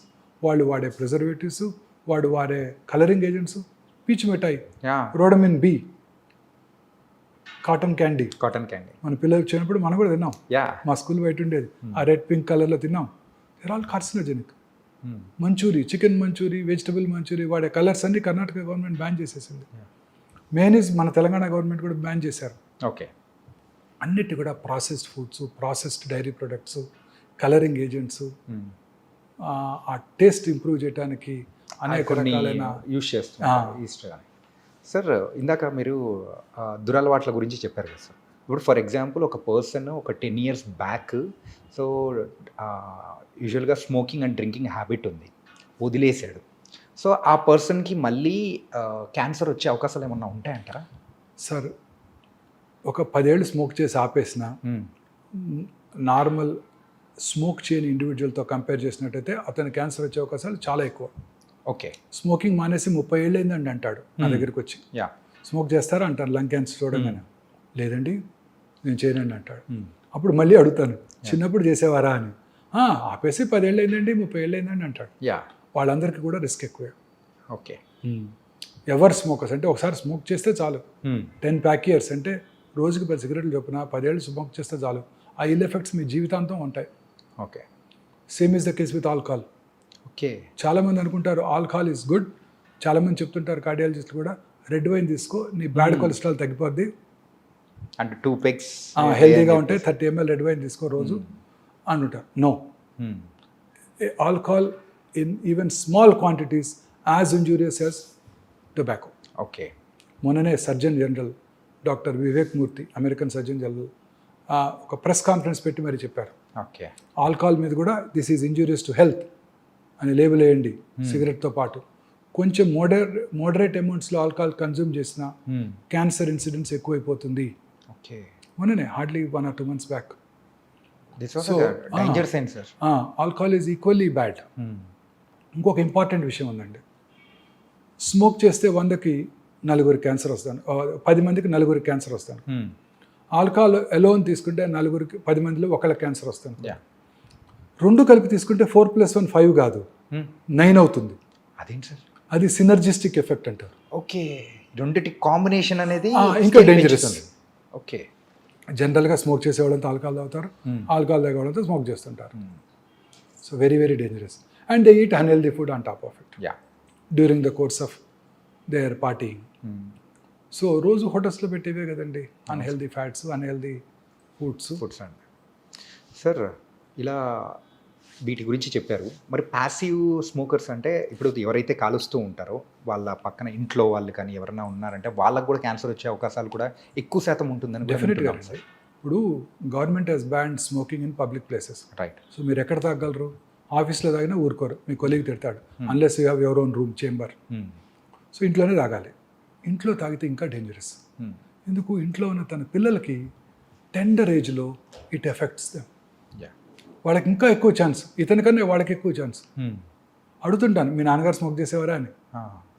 వాళ్ళు వాడే ప్రిజర్వేటివ్స్, వాడు వాడే కలరింగ్ ఏజెంట్స్, పీచు మిఠాయి, రోడమిన్ బి, కాటన్ క్యాండీ. మన పిల్లలు వచ్చినప్పుడు మనం కూడా తిన్నాం, మా స్కూల్ బయట ఉండేది, ఆ రెడ్ పింక్ కలర్లో తిన్నాం. They're all carcinogenic. Manchurian, chicken manchurian, vegetable manchurian వాడే కలర్స్ అన్ని కర్ణాటక గవర్నమెంట్ బ్యాన్ చేసేసింది. మేనీస్ మన తెలంగాణ గవర్నమెంట్ కూడా బ్యాన్ చేశారు. ఓకే, అన్నిటి కూడా processed foods, processed dairy products, colouring agents, ఆ టేస్ట్ ఇంప్రూవ్ చేయడానికి అనేక రకాలైన యూస్ చేస్తున్నారు. సార్, ఇందాక మీరు దురలవాట్ల గురించి చెప్పారు కదా సార్. ఇప్పుడు ఫర్ ఎగ్జాంపుల్ ఒక పర్సన్ ఒక 10 years బ్యాక్ సో యూజువల్గా స్మోకింగ్ అండ్ డ్రింకింగ్ హ్యాబిట్ ఉంది, వదిలేసాడు. సో ఆ పర్సన్కి మళ్ళీ క్యాన్సర్ వచ్చే అవకాశాలు ఏమన్నా ఉంటాయంటారా? సార్, ఒక 10 ఏళ్ళు స్మోక్ చేసి ఆపేసిన నార్మల్ స్మోక్ చేయని ఇండివిజువల్తో కంపేర్ చేసినట్టయితే అతని క్యాన్సర్ వచ్చే అవకాశాలు చాలా ఎక్కువ. ఓకే, స్మోకింగ్ మానేసి 30 ఏళ్ళు అయిందండి అంటాడు నా దగ్గరికి వచ్చి. స్మోక్ చేస్తారా అంటారు, లంగ్ క్యాన్సర్ చూడగానే. లేదండి నేను చేయనండి అంటాడు. అప్పుడు మళ్ళీ అడుగుతాను, చిన్నప్పుడు చేసేవారా అని. ఆపేసి 10 ఏళ్ళు అయిందండి, 30 ఏళ్ళు అయిందండి అంటాడు. వాళ్ళందరికీ కూడా రిస్క్ ఎక్కువే. ఓకే, ఎవరు స్మోకర్స్ అంటే ఒకసారి స్మోక్ చేస్తే చాలు, 10 pack years అంటే రోజుకి 10 cigarettes చొప్పున 10 ఏళ్ళు స్మోక్ చేస్తే చాలు, ఆ ఇల్ ఎఫెక్ట్స్ మీ జీవితాంతం ఉంటాయి. Okay, same is the case with alcohol. Okay, చాలామంది అనుకుంటారు ఆల్కహాల్ ఈజ్ గుడ్. చాలామంది చెప్తుంటారు కార్డియాలజిస్టులు కూడా, రెడ్ వైన్ తీసుకో నీ బ్యాడ్ కొలెస్ట్రాల్ తగ్గిపోద్ది, అంటే 2 pegs హెల్తీగా ఉంటే 30 ml రెడ్ వైన్ తీసుకో రోజు అంటుంటారు. No, alcohol in even small quantities as injurious as tobacco. Okay, మొన్ననే surgeon general doctor Vivek Murthy, American surgeon general, ఒక ప్రెస్ కాన్ఫరెన్స్ పెట్టి మరి చెప్పారు, ఓకే, ఆల్కహాల్ మీద కూడా this is injurious to health అని లేబుల్ వేయండి సిగరెట్తో పాటు. కొంచెం మోడరేట్ అమౌంట్స్లో ఆల్కహాల్ కన్జ్యూమ్ చేసిన క్యాన్సర్ ఇన్సిడెంట్స్ ఎక్కువైపోతుంది. ఓకే, మొన్ననే hardly 1 or 2 months back. Alcohol is equally bad. ఇంకొక ఇంపార్టెంట్ విషయం ఉందండి, స్మోక్ చేస్తే 100కి 4 క్యాన్సర్ వస్తాను, 10 మందికి 4 క్యాన్సర్ వస్తాను. ఆల్కహాల్ ఎలోన్ తీసుకుంటే 10 మందిలో 1 క్యాన్సర్ వస్తాను. 2 కలిపి తీసుకుంటే 4 + 1 5 కాదు, 9 అవుతుంది. అదేంటి సార్? అది సినర్జిస్టిక్ ఎఫెక్ట్ అంటారు. ఓకే, రెండిటి కాంబినేషన్ అనేది ఇంకా డేంజరస్. ఓకే, జనరల్గా స్మోక్ చేసేవాళ్ళంతా ఆల్కహాల్ తాగుతారు, ఆల్కహాల్ తాగేవాళ్ళంతా స్మోక్ చేస్తుంటారు. So very very dangerous. And they eat unhealthy food on top of it yeah during the course of their partying. So రోజు హోటల్స్లో పెట్టేవే కదండి అన్హెల్దీ ఫ్యాట్స్, అన్హెల్దీ ఫుడ్స్. అండి. సార్ ఇలా వీటి గురించి చెప్పారు. మరి ప్యాసివ్ స్మోకర్స్ అంటే ఇప్పుడు ఎవరైతే కాలుస్తూ ఉంటారో వాళ్ళ పక్కన ఇంట్లో వాళ్ళు కానీ ఎవరైనా ఉన్నారంటే వాళ్ళకు కూడా క్యాన్సర్ వచ్చే అవకాశాలు కూడా ఎక్కువ శాతం ఉంటుందని డెఫినెట్గా సార్. ఇప్పుడు government has ban smoking in public places. Right. So మీరు ఎక్కడ తాగలరు? ఆఫీస్లో తాగినా ఊరుకోరు, మీ కొలీగ్ తిడతాడు unless you have your own room chamber. So ఇంట్లోనే తాగాలి. ఇంట్లో తాగితే ఇంకా డేంజరస్. ఎందుకు? ఇంట్లో ఉన్న తన పిల్లలకి టెండర్ ఏజ్లో ఇట్ ఎఫెక్ట్స్ దెమ్. వాళ్ళకి ఇంకా ఎక్కువ ఛాన్స్, ఇతనికన్నా వాళ్ళకి ఎక్కువ ఛాన్స్. అడుగుతుంటాను, మీ నాన్నగారు స్మోక్ చేసేవారా అని,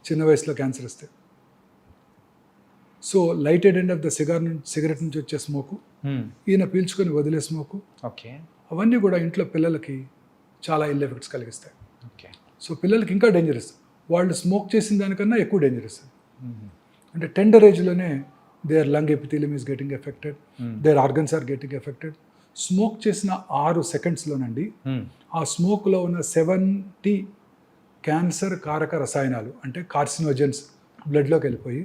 చిన్న వయసులో క్యాన్సర్ వస్తే. So lighted end of the cigarette నుంచి వచ్చే స్మోకు, ఈయన పీల్చుకొని వదిలే స్మోకు, ఓకే, అవన్నీ కూడా ఇంట్లో పిల్లలకి చాలా ఇల్ ఎఫెక్ట్స్ కలిగిస్తాయి. ఓకే. సో పిల్లలకి ఇంకా డేంజరస్, వాళ్ళు స్మోక్ చేసిన దానికన్నా ఎక్కువ డేంజరస్. అంటే టెండర్ ఏజ్లోనే their lung epithelium is getting affected, their organs are getting affected. Smoke చేసిన 6 సెకండ్స్లోనండి ఆ స్మోక్లో ఉన్న 70 క్యాన్సర్ కారక రసాయనాలు అంటే కార్సినోజెన్స్ బ్లడ్లోకి వెళ్ళిపోయి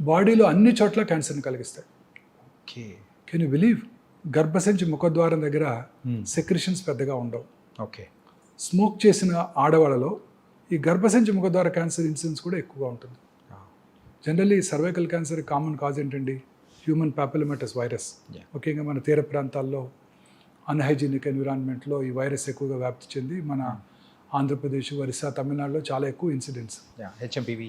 బాడీలో అన్ని చోట్ల క్యాన్సర్ని కలిగిస్తాయి. ఓకే. Can you believe? గర్భసంచి ముఖద్వారం దగ్గర సెక్రిషన్స్ పెద్దగా ఉండవు. ఓకే. స్మోక్ చేసిన ఆడవాళ్ళలో ఈ గర్భసంచి ముఖద్వార క్యాన్సర్ ఇన్సిడెన్స్ కూడా ఎక్కువగా ఉంటుంది. Generally cervical cancer common cause ఏంటండి? Human papillomatous virus. ముఖ్యంగా మన తీర ప్రాంతాల్లో అన్హైజీనిక్ ఎన్విరాన్మెంట్లో ఈ వైరస్ ఎక్కువగా వ్యాప్తి చెంది మన ఆంధ్రప్రదేశ్, ఒరిస్సా, తమిళనాడులో చాలా ఎక్కువ ఇన్సిడెంట్స్. HPV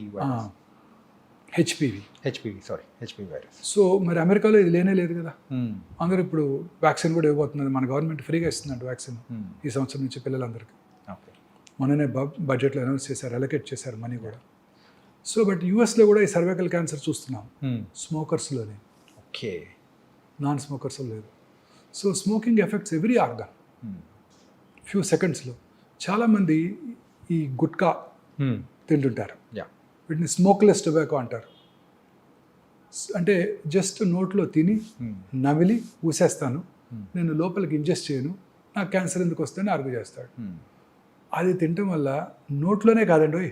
virus. సో మరి అమెరికాలో ఇది లేనే లేదు కదా. అందరూ ఇప్పుడు వ్యాక్సిన్ కూడా ఇవ్వబోతున్నది, మన గవర్నమెంట్ ఫ్రీగా ఇస్తుందంట వ్యాక్సిన్ ఈ సంవత్సరం నుంచి పిల్లలందరికీ. మొన్ననే బడ్జెట్లో అనౌన్స్ చేశారు, అలొకేట్ చేశారు మనీ కూడా. సో బట్ యూఎస్లో కూడా ఈ సర్వైకల్ క్యాన్సర్ చూస్తున్నాం స్మోకర్స్లోనే. ఓకే. నాన్ స్మోకర్స్ లేదు. So smoking effects every organ few సెకండ్స్లో. చాలామంది ఈ గుట్కా తింటుంటారు, వీటిని స్మోక్లెస్ టొబాకో అంటారు. అంటే జస్ట్ నోట్లో తిని నమిలి ఊసేస్తాను, నేను లోపలికి ఇంజెస్ట్ చేయను, నాకు క్యాన్సర్ ఎందుకు వస్తుందని ఆర్గ్యూ చేస్తాడు. అది తినటం వల్ల నోట్లోనే కాదండి,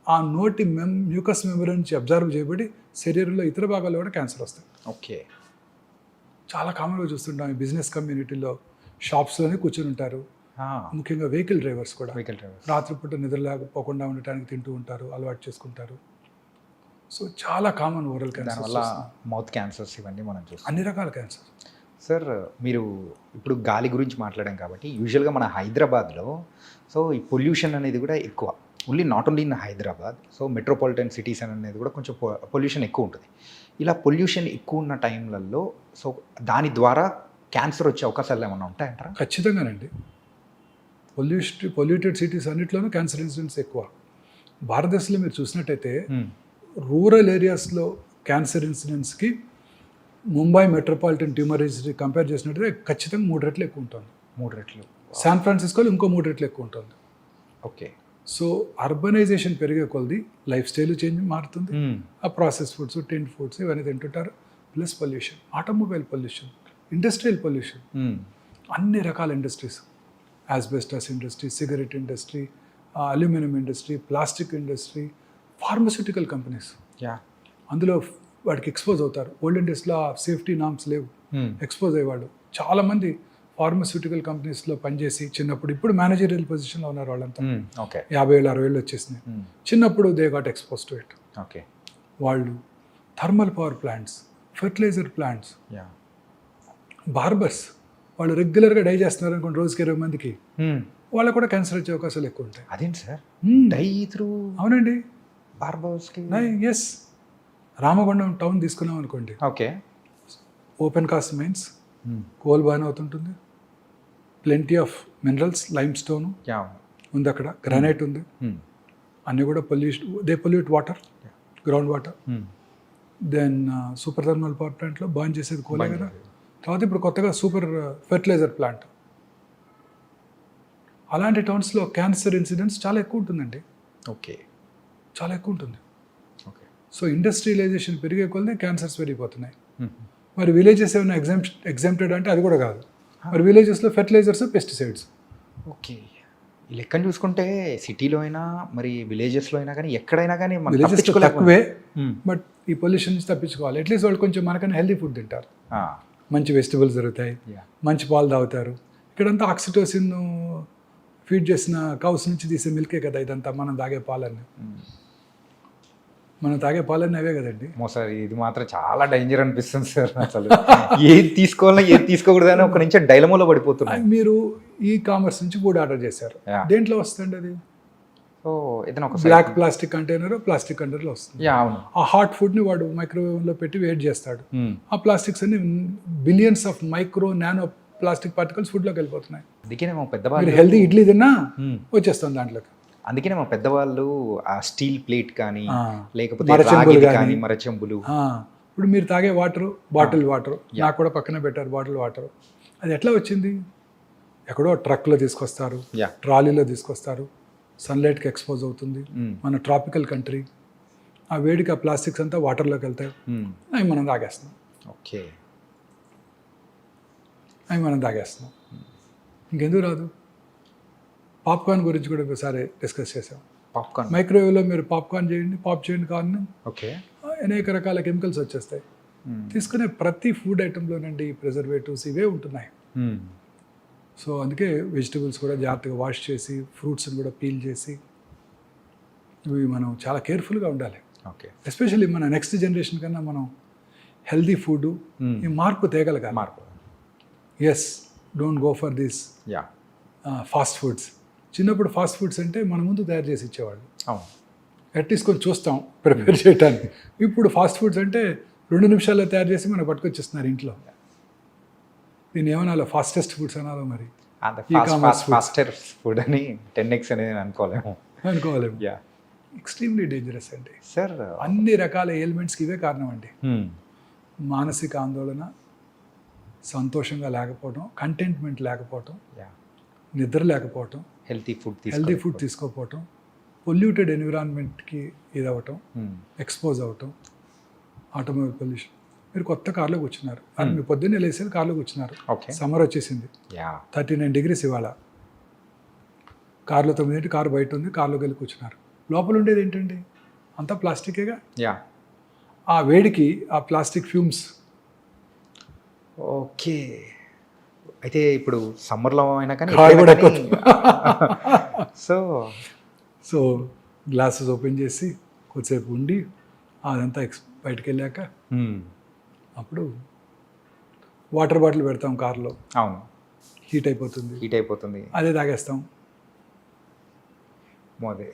ఆ నోటి మ్యూకస్ మెమరీ నుంచి అబ్జర్వ్ చేయబడి శరీరంలో ఇతర భాగాల్లో కూడా క్యాన్సర్ వస్తాయి. ఓకే. చాలా కామన్గా చూస్తుంటాం ఈ బిజినెస్ కమ్యూనిటీలో. షాప్స్లోనే కూర్చొని ఉంటారు, ముఖ్యంగా వెహికల్ డ్రైవర్స్ కూడా రాత్రిపూట నిద్ర లేకపోకుండా ఉండటానికి తింటూ ఉంటారు, అలవాటు చేసుకుంటారు. సో చాలా కామన్ ఓరల్ క్యాన్సర్ వల్ల మౌత్ క్యాన్సర్స్ ఇవన్నీ మనం చూస్తాం, అన్ని రకాల క్యాన్సర్. సార్ మీరు ఇప్పుడు గాలి గురించి మాట్లాడాం కాబట్టి యూజువల్గా మన హైదరాబాద్లో సో ఈ పొల్యూషన్ అనేది కూడా ఎక్కువ, not only in Hyderabad. So metropolitan cities అనేది కూడా కొంచెం పొల్యూషన్ ఎక్కువ ఉంటుంది. ఇలా పొల్యూషన్ ఎక్కువ ఉన్న టైంలలో సో దాని ద్వారా క్యాన్సర్ వచ్చే అవకాశాలు ఏమైనా ఉంటాయంటారా? ఖచ్చితంగానండి. పొల్యూటెడ్ సిటీస్ అన్నింటిలోనూ క్యాన్సర్ ఇన్సిడెంట్స్ ఎక్కువ. భారతదేశంలో మీరు చూసినట్టయితే రూరల్ ఏరియాస్లో క్యాన్సర్ ఇన్సిడెంట్స్కి Mumbai metropolitan tumour registry compare చేసినట్టయితే ఖచ్చితంగా 3 రెట్లు ఎక్కువ ఉంటుంది. 3 రెట్లు. శాన్ ఫ్రాన్సిస్కోలో ఇంకో 3 రెట్లు ఎక్కువ ఉంటుంది. ఓకే. సో అర్బనైజేషన్ పెరిగే కొలది లైఫ్ స్టైల్ చేంజ్ మారుతుంది. ఆ ప్రాసెస్ ఫుడ్స్, టింట్ ఫుడ్స్ ఇవన్నీ తింటుంటారు. Plus pollution, automobile pollution, industrial pollution, అన్ని రకాల industries, asbestos industry, cigarette industry, aluminium industry, plastic industry, pharmaceutical companies, అందులో వాడికి ఎక్స్పోజ్ అవుతారు. ఓల్డెన్ డేస్లో సేఫ్టీ నామ్స్ లేవు, ఎక్స్పోజ్ అయ్యేవాళ్ళు. చాలామంది ఫార్మస్యూటికల్ కంపెనీస్లో పనిచేసి చిన్నప్పుడు, ఇప్పుడు మేనేజరియల్ పొజిషన్లో ఉన్నారు వాళ్ళంతా. 50 ఏళ్ళు 60 ఏళ్ళు వచ్చేసినాయి. చిన్నప్పుడు they got expose to it. Okay. వాళ్ళు thermal power plants, fertilizer plants, barbers, వాళ్ళు రెగ్యులర్గా డై చేస్తున్నారు అనుకోండి, రోజుకి 20 మందికి, వాళ్ళకు కూడా క్యాన్సర్ వచ్చే అవకాశాలు ఎక్కువ ఉంటాయి. అదేంటి సార్ డై త్రూ? అవునండి, బార్బర్స్కి. ఎస్. రామగుండం టౌన్ తీసుకున్నాం అనుకోండి, okay, open cast mines, coal బాగానే అవుతుంటుంది, plenty of minerals, limestone ఉంది అక్కడ, గ్రానైట్ ఉంది, అన్నీ కూడా pollute water, ground water. Then super thermal power ప్లాంట్లో బర్న్ చేసేది కోలే కదా. తర్వాత ఇప్పుడు కొత్తగా సూపర్ ఫెర్టిలైజర్ ప్లాంట్. అలాంటి టౌన్స్లో క్యాన్సర్ ఇన్సిడెంట్స్ చాలా ఎక్కువ ఉంటుందండి. ఓకే, చాలా ఎక్కువ ఉంటుంది. ఓకే. సో ఇండస్ట్రియలైజేషన్ పెరిగే కొలది క్యాన్సర్స్ పెరిగిపోతున్నాయి. మరి విలేజెస్ ఏమైనా ఎగ్జామ్టెడ్ అంటే అది కూడా కాదు. మరి విలేజెస్లో ఫెర్టిలైజర్స్, పెస్టిసైడ్స్. ఓకే. ఈ లెక్కను చూసుకుంటే సిటీలో అయినా మరి విలేజెస్లో అయినా కానీ ఎక్కడైనా కానీ మనం విలేజెస్ తప్పించుకోలేకపోయాం. తక్కువే, మ్మ్. బట్ ఈ పొల్యూషన్ నుంచి తప్పించుకోవాలి. అట్లీస్ట్ వాళ్ళు కొంచెం మనకన్నా హెల్తీ ఫుడ్ తింటారు, ఆ, మంచి వెజిటబుల్స్ దొరుకుతాయి, yeah. మంచి పాలు తాగుతారు. ఇక్కడంతా ఆక్సిటోసిన్ ఫీడ్ చేసిన కౌస్ నుంచి తీసే మిల్కే కదా ఇదంతా. మనం తాగే పాలన్నీ, మనం తాగే పాలన్నీ అవే కదండి. సార్ ఇది మాత్రం చాలా డేంజర్ అనిపిస్తుంది సార్. అసలు ఏది తీసుకోవాలన్నా ఏది తీసుకోకూడదు అని ఒక నుంచి డైలమోలో పడిపోతున్నాయి. మీరు ఈ కామర్స్ నుంచి ఫుడ్ ఆర్డర్ చేశారు, Yeah. దేంట్లో వస్తుంది అది? సో ఏదైనా ఒక బ్లాక్ ప్లాస్టిక్ కంటైనర్, ప్లాస్టిక్ కంటైనర్లో వస్తుంది. అవును. ఆ హాట్ ఫుడ్ని వాడు మైక్రోవేవ్లో పెట్టి వేట్ చేస్తాడు. మ్మ్. ఆ ప్లాస్టిక్స్ అన్ని billions of micro nano plastic particles ఫుడ్లోకి వెళ్ళిపోతున్నాయి. అందుకనే మా మీరు పెద్దవాళ్ళు హెల్దీ ఇడ్లీ తిన్నా మ్మ్. వచ్చేస్తుంది దాంట్లోకి. అందుకనే మా పెద్దవాళ్ళు ఆ స్టీల్ ప్లేట్ కానీ ఆ, లేకపోతే మరచెంబులు రాగిది కానీ. కానీ మరచెంబులు. ఇప్పుడు మీరు తాగే వాటర్ బాటిల్ వాటర్, నాకు కూడా పక్కన పెట్టారు బాటిల్ వాటర్. అది ఎట్లా వచ్చింది? ఎక్కడో ట్రక్లో తీసుకొస్తారు, Yeah. ట్రాలీలో తీసుకొస్తారు, సన్లైట్కి ఎక్స్పోజ్ అవుతుంది. మ్మ్. మన ట్రాపికల్ కంట్రీ, ఆ వేడికి ఆ ప్లాస్టిక్స్ అంతా వాటర్లోకి వెళ్తాయి, మ్మ్. అవి మనం తాగేస్తున్నాం. ఓకే. ఇంకెందుకు రాదు? పాప్కార్న్ గురించి కూడా ఒకసారి డిస్కస్ చేసాం. పాప్కార్న్. మైక్రోవేవ్లో మీరు పాప్కార్న్ చేయండి, పాప్ చేయండి కార్న్, ఓకే. అనేక రకాల కెమికల్స్ వచ్చేస్తాయి. మ్మ్. తీసుకునే ప్రతి ఫుడ్ ఐటెంలోనండి ప్రిజర్వేటివ్స్ ఇవే ఉంటున్నాయి. మ్మ్. సో అందుకే వెజిటబుల్స్ కూడా జాగ్రత్తగా వాష్ చేసి, ఫ్రూట్స్ని కూడా పీల్ చేసి, ఇవి మనం చాలా కేర్ఫుల్గా ఉండాలి. ఓకే. ఎస్పెషల్లీ మన నెక్స్ట్ జనరేషన్ కన్నా మనం హెల్దీ ఫుడ్, మ్మ్. ఈ మార్పు తేగలగాలి. మార్పు. Yes, don't go for this ya. Fast foods. చిన్నప్పుడు ఫాస్ట్ ఫుడ్స్ అంటే మన ముందు తయారు చేసి ఇచ్చేవాళ్ళు, అవును. అట్లీస్ట్ కొంచెం చూస్తాం ప్రిపేర్ చేయడానికి. ఇప్పుడు ఫాస్ట్ ఫుడ్స్ అంటే 2 నిమిషాల్లో తయారు చేసి మనకు పట్టుకొచ్చేస్తున్నారు ఇంట్లో. దీన్ని ఏమనాలో, ఫాస్టెస్ట్ ఫుడ్స్ అనాలో మరి, అంత E-commerce foods. ఫాస్టర్ ఫుడ్ అని 10x అనేది అనుకోలేము. అనుకోవాలి. యా. ఎక్స్ట్రీమ్లీ డేంజరస్ అండి. సార్. అన్ని రకాల ఎయిల్మెంట్స్కి ఇవే కారణం అండి. మానసిక ఆందోళన, సంతోషంగా లేకపోవడం, కంటెంట్మెంట్ లేకపోవటం, యా. నిద్ర లేకపోవటం, హెల్తీ హెల్దీ ఫుడ్ తీసుకోకపోవటం, పొల్యూటెడ్ ఎన్విరాన్మెంట్కి ఇదవటం, ఎక్స్పోజ్ అవ్వటం, ఆటోమొబైల్ పొల్యూషన్. మీరు కొత్త కార్లో కూర్చున్నారు, అది మీ పొద్దున్నే లేసేది కార్లో కూర్చున్నారు, ఓకే. సమ్మర్ వచ్చేసింది, యా. 39 degrees ఇవాళ. కార్లో 9 కారు బయట ఉంది, కార్లోకి వెళ్ళి కూర్చున్నారు. లోపల ఉండేది ఏంటండి? అంతా ప్లాస్టికేగా. యా. ఆ వేడికి ఆ ప్లాస్టిక్ ఫ్యూమ్స్. ఓకే. అయితే ఇప్పుడు సమ్మర్లో అయినా కానీ కారు కూడా సో సో గ్లాసెస్ ఓపెన్ చేసి కొద్దిసేపు ఉండి అదంతా బయటకు వెళ్ళాక అప్పుడు వాటర్ బాటిల్ పెడతాం కార్లో, అవును, హీట్ అయిపోతుంది, హీట్ అయిపోతుంది, అదే తాగేస్తాం.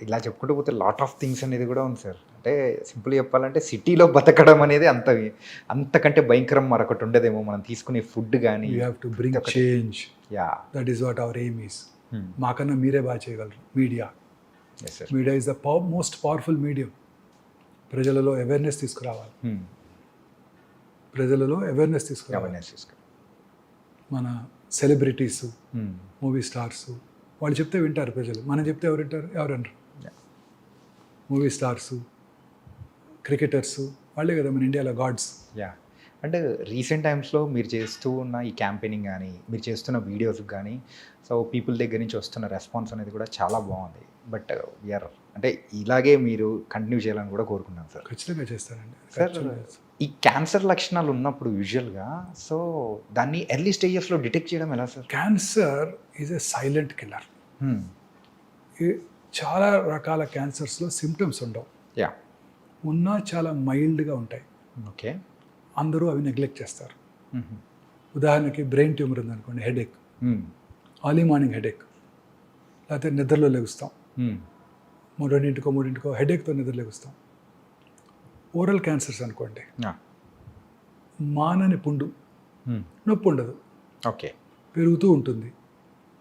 ఇలా చెప్పుకుంటూ పోతే లాట్ ఆఫ్ థింగ్స్ అనేది కూడా ఉంది సార్. అంటే సింపుల్ చెప్పాలంటే సిటీలో బతకడం అనేది అంతకంటే భయంకరం మరొకటి ఉండదేమో. మనం తీసుకునే ఫుడ్ కానీ. You have to bring change. Ya. That is what our aim is. మాకన్నా మీరే బాగా చేయగలరు. Media, yes sir. Media is the most powerful medium. ప్రజలలో అవేర్నెస్ తీసుకురావాలి, ప్రజలలో అవేర్నెస్ తీసుకురావాలి. మన సెలబ్రిటీస్, మూవీ స్టార్స్, వాళ్ళు చెప్తే వింటారు ప్రజలు. మనం చెప్తే ఎవరు వింటారు? ఎవరన్నారు? మూవీ స్టార్స్, క్రికెటర్స్, వాళ్ళే కదా మన ఇండియాలో గాడ్స్. యా. అంటే రీసెంట్ టైమ్స్లో మీరు చేస్తూ ఉన్న ఈ క్యాంపెయినింగ్ కానీ, మీరు చేస్తున్న వీడియోస్కి కానీ, సో పీపుల్ దగ్గర నుంచి వస్తున్న రెస్పాన్స్ అనేది కూడా చాలా బాగుంది. బట్ వీఆర్ అంటే ఇలాగే మీరు కంటిన్యూ చేయాలని కూడా కోరుకున్నాను సార్. ఖచ్చితంగా చేస్తానండి సార్. ఈ క్యాన్సర్ లక్షణాలు ఉన్నప్పుడు యూజువల్గా సో దాన్ని ఎర్లీ స్టేజెస్లో డిటెక్ట్ చేయడం ఎలా sir? Cancer is a silent killer. చాలా రకాల క్యాన్సర్స్లో సిమ్టమ్స్ ఉండవు, యా, ఉన్నా చాలా మైల్డ్గా ఉంటాయి. ఓకే. అందరూ అవి నెగ్లెక్ట్ చేస్తారు. ఉదాహరణకి బ్రెయిన్ ట్యూమర్ ఉందనుకోండి, హెడేక్, ఆర్లీ మార్నింగ్ హెడేక్, లేకపోతే నిద్రలో లెగుస్తాం, 2-3 హెడేక్తో నిద్ర లెగుస్తాం. ఓరల్ క్యాన్సర్స్ అనుకోండి, మానని పుండు, నొప్పి ఉండదు, ఓకే, పెరుగుతూ ఉంటుంది,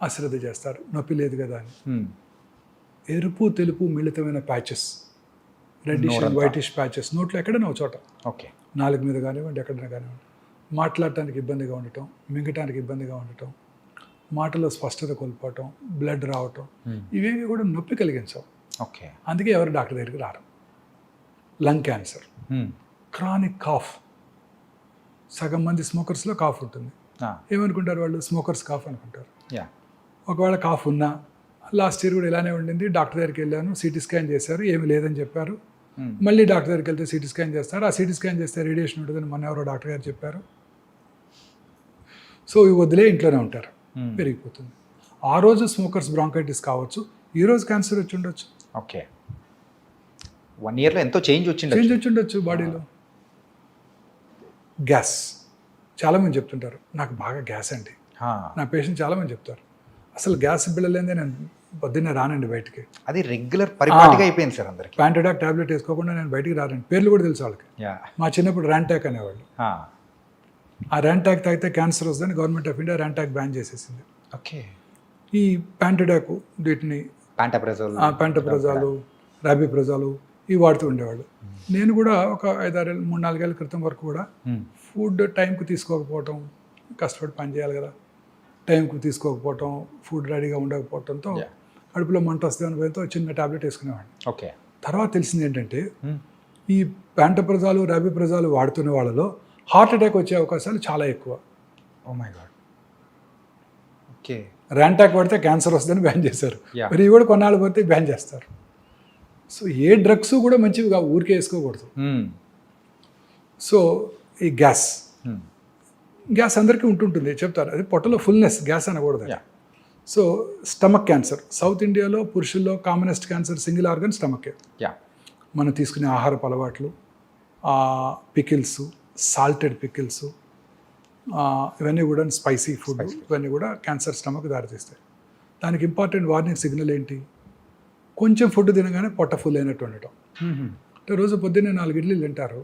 అశ్రద్ధ చేస్తారు, నొప్పి లేదు కదా అని. ఎరుపు తెలుపు మిళితమైన patches, reddish and whitish patches నోట్లో ఎక్కడైనా ఒక చోట, ఓకే, నాలుగు మీద కానివ్వండి, ఎక్కడైనా కానివ్వండి. మాట్లాడటానికి ఇబ్బందిగా ఉండటం, మింగటానికి ఇబ్బందిగా ఉండటం, మాటలో స్పష్టత కోల్పోవటం, బ్లడ్ రావటం, ఇవేవి కూడా నొప్పి కలిగించవు. ఓకే. అందుకే ఎవరు డాక్టర్ దగ్గరికి రారు. లంగ్ క్యాన్సర్, క్రానిక్ కాఫ్, సగం మంది స్మోకర్స్లో కాఫ్ ఉంటుంది. ఏమనుకుంటారు వాళ్ళు? స్మోకర్స్ కాఫ్ అనుకుంటారు. యా ఒకవేళ కాఫ్ ఉన్నా, లాస్ట్ ఇయర్ కూడా ఇలానే ఉండింది, డాక్టర్ దగ్గరికి వెళ్ళాను, సిటీ స్కాన్ చేశారు, ఏమీ లేదని చెప్పారు. మళ్ళీ డాక్టర్ దగ్గరికి వెళ్తే సిటీ స్కాన్ చేస్తారు, ఆ సిటీ స్కాన్ చేస్తే రేడియేషన్ ఉంటుందని మొన్న ఎవరో డాక్టర్ గారు చెప్పారు. సో ఇవి వదిలే ఇంట్లోనే ఉంటారు, పెరిగిపోతుంది. ఆ రోజు స్మోకర్స్ బ్రాంకైటిస్ కావచ్చు, ఈ రోజు క్యాన్సర్ వచ్చి ఉండొచ్చు. ఓకే, 1 yearలో ఎంతో చేంజ్ వచ్చి ఉండొచ్చు బాడీలో. గ్యాస్, చాలామంది చెప్తుంటారు నాకు బాగా గ్యాస్ అండి. నా పేషెంట్ చాలామంది చెప్తారు అసలు గ్యాస్ బిళ్ళలేదే నేను పొద్దున్నే రానండి బయటికి. అది రెగ్యులర్ పరిపాటిగా అయిపోయింది సార్ అందరికి. ప్యాంటడాక్ టాబ్లెట్ వేసుకోకుండా నేను బయటికి రానండి. పేర్లు కూడా తెలుసు వాళ్ళకి. మా చిన్నప్పుడు ర్యాంటాక్ అనేవాళ్ళు. ఆ ర్యాంటాక్ తాగితే క్యాన్సర్ వస్తుందని government of India Rantac ban చేసేసింది. ఓకే, ఈ ప్యాంటడాక్, వీటిని ప్యాంటప్రజాలు, రాబిప్రజాలు ఇవి వాడుతూ ఉండేవాళ్ళు. నేను కూడా ఒక 3-4 ఏళ్ళ క్రితం వరకు కూడా ఫుడ్ టైంకి తీసుకోకపోవటం, కష్టపడి పని చేయాలి కదా, టైంకి తీసుకోకపోవటం, ఫుడ్ రెడీగా ఉండకపోవటంతో కడుపులో మంట వస్తుందని భయంతో చిన్న టాబ్లెట్ వేసుకునేవాడిని. ఓకే, తర్వాత తెలిసింది ఏంటంటే ఈ ప్యాంటప్రజాలు, రాబిప్రజాలు వాడుతున్న వాళ్ళలో హార్ట్ అటాక్ వచ్చే అవకాశాలు చాలా ఎక్కువ. Oh my God. Okay, Rantac పడితే క్యాన్సర్ వస్తుందని బ్యాన్ చేశారు. మరి ఇవి కూడా కొన్నాళ్ళు పోతే బ్యాన్ చేస్తారు. సో ఏ డ్రగ్స్ కూడా మంచివిగా ఊరికే వేసుకోకూడదు. సో ఈ గ్యాస్ అందరికీ ఉంటుంటుంది, చెప్తారు. అది పొట్టలో ఫుల్నెస్, గ్యాస్ అనకూడదు. సో స్టమక్ క్యాన్సర్, సౌత్ ఇండియాలో పురుషుల్లో commonest cancer single organ stomach ache. మనం తీసుకునే ఆహారపు అలవాట్లు, పికిల్స్, సాల్టెడ్ పికిల్స్, ఇవన్నీ కూడా స్పైసీ ఫుడ్, ఇవన్నీ కూడా క్యాన్సర్ స్టమక్ దారితీస్తాయి. దానికి ఇంపార్టెంట్ వార్నింగ్ సిగ్నల్ ఏంటి? కొంచెం ఫుడ్ తినగానే పొట్ట ఫుల్ అయినట్టు ఉండటం. అంటే రోజు పొద్దున్నే 4 ఇడ్లీలు తింటారు,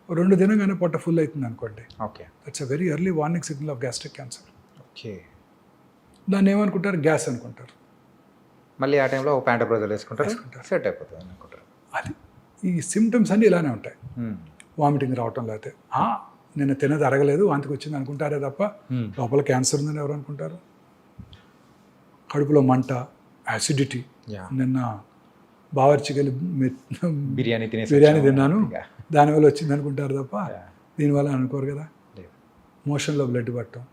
2 తినగానే పొట్ట ఫుల్ అవుతుంది అనుకోండి. Okay, that's a very early warning signal off gastric cancer. Okay, దాన్ని ఏమనుకుంటారు? గ్యాస్ అనుకుంటారు. మళ్ళీ ఆ టైంలో ప్యాంటప్రజాల్ వేసుకుంటారు, సెట్ అయిపోతుంది అనుకుంటారు. అది ఈ సిమ్టమ్స్ అన్నీ ఇలానే ఉంటాయి. వామిటింగ్ రావటం, లేకపోతే నిన్న తినది అరగలేదు వాంతికి వచ్చింది అనుకుంటారే తప్ప లోపల క్యాన్సర్ ఉందని ఎవరు అనుకుంటారు? కడుపులో మంట, యాసిడిటీ. నిన్న బావర్చికెళ్ళి బిర్యానీ తిన్నాను దానివల్ల వచ్చింది అనుకుంటారు తప్ప దీనివల్ల అనుకోరు కదా. మోషన్లో బ్లడ్ పట్టడం,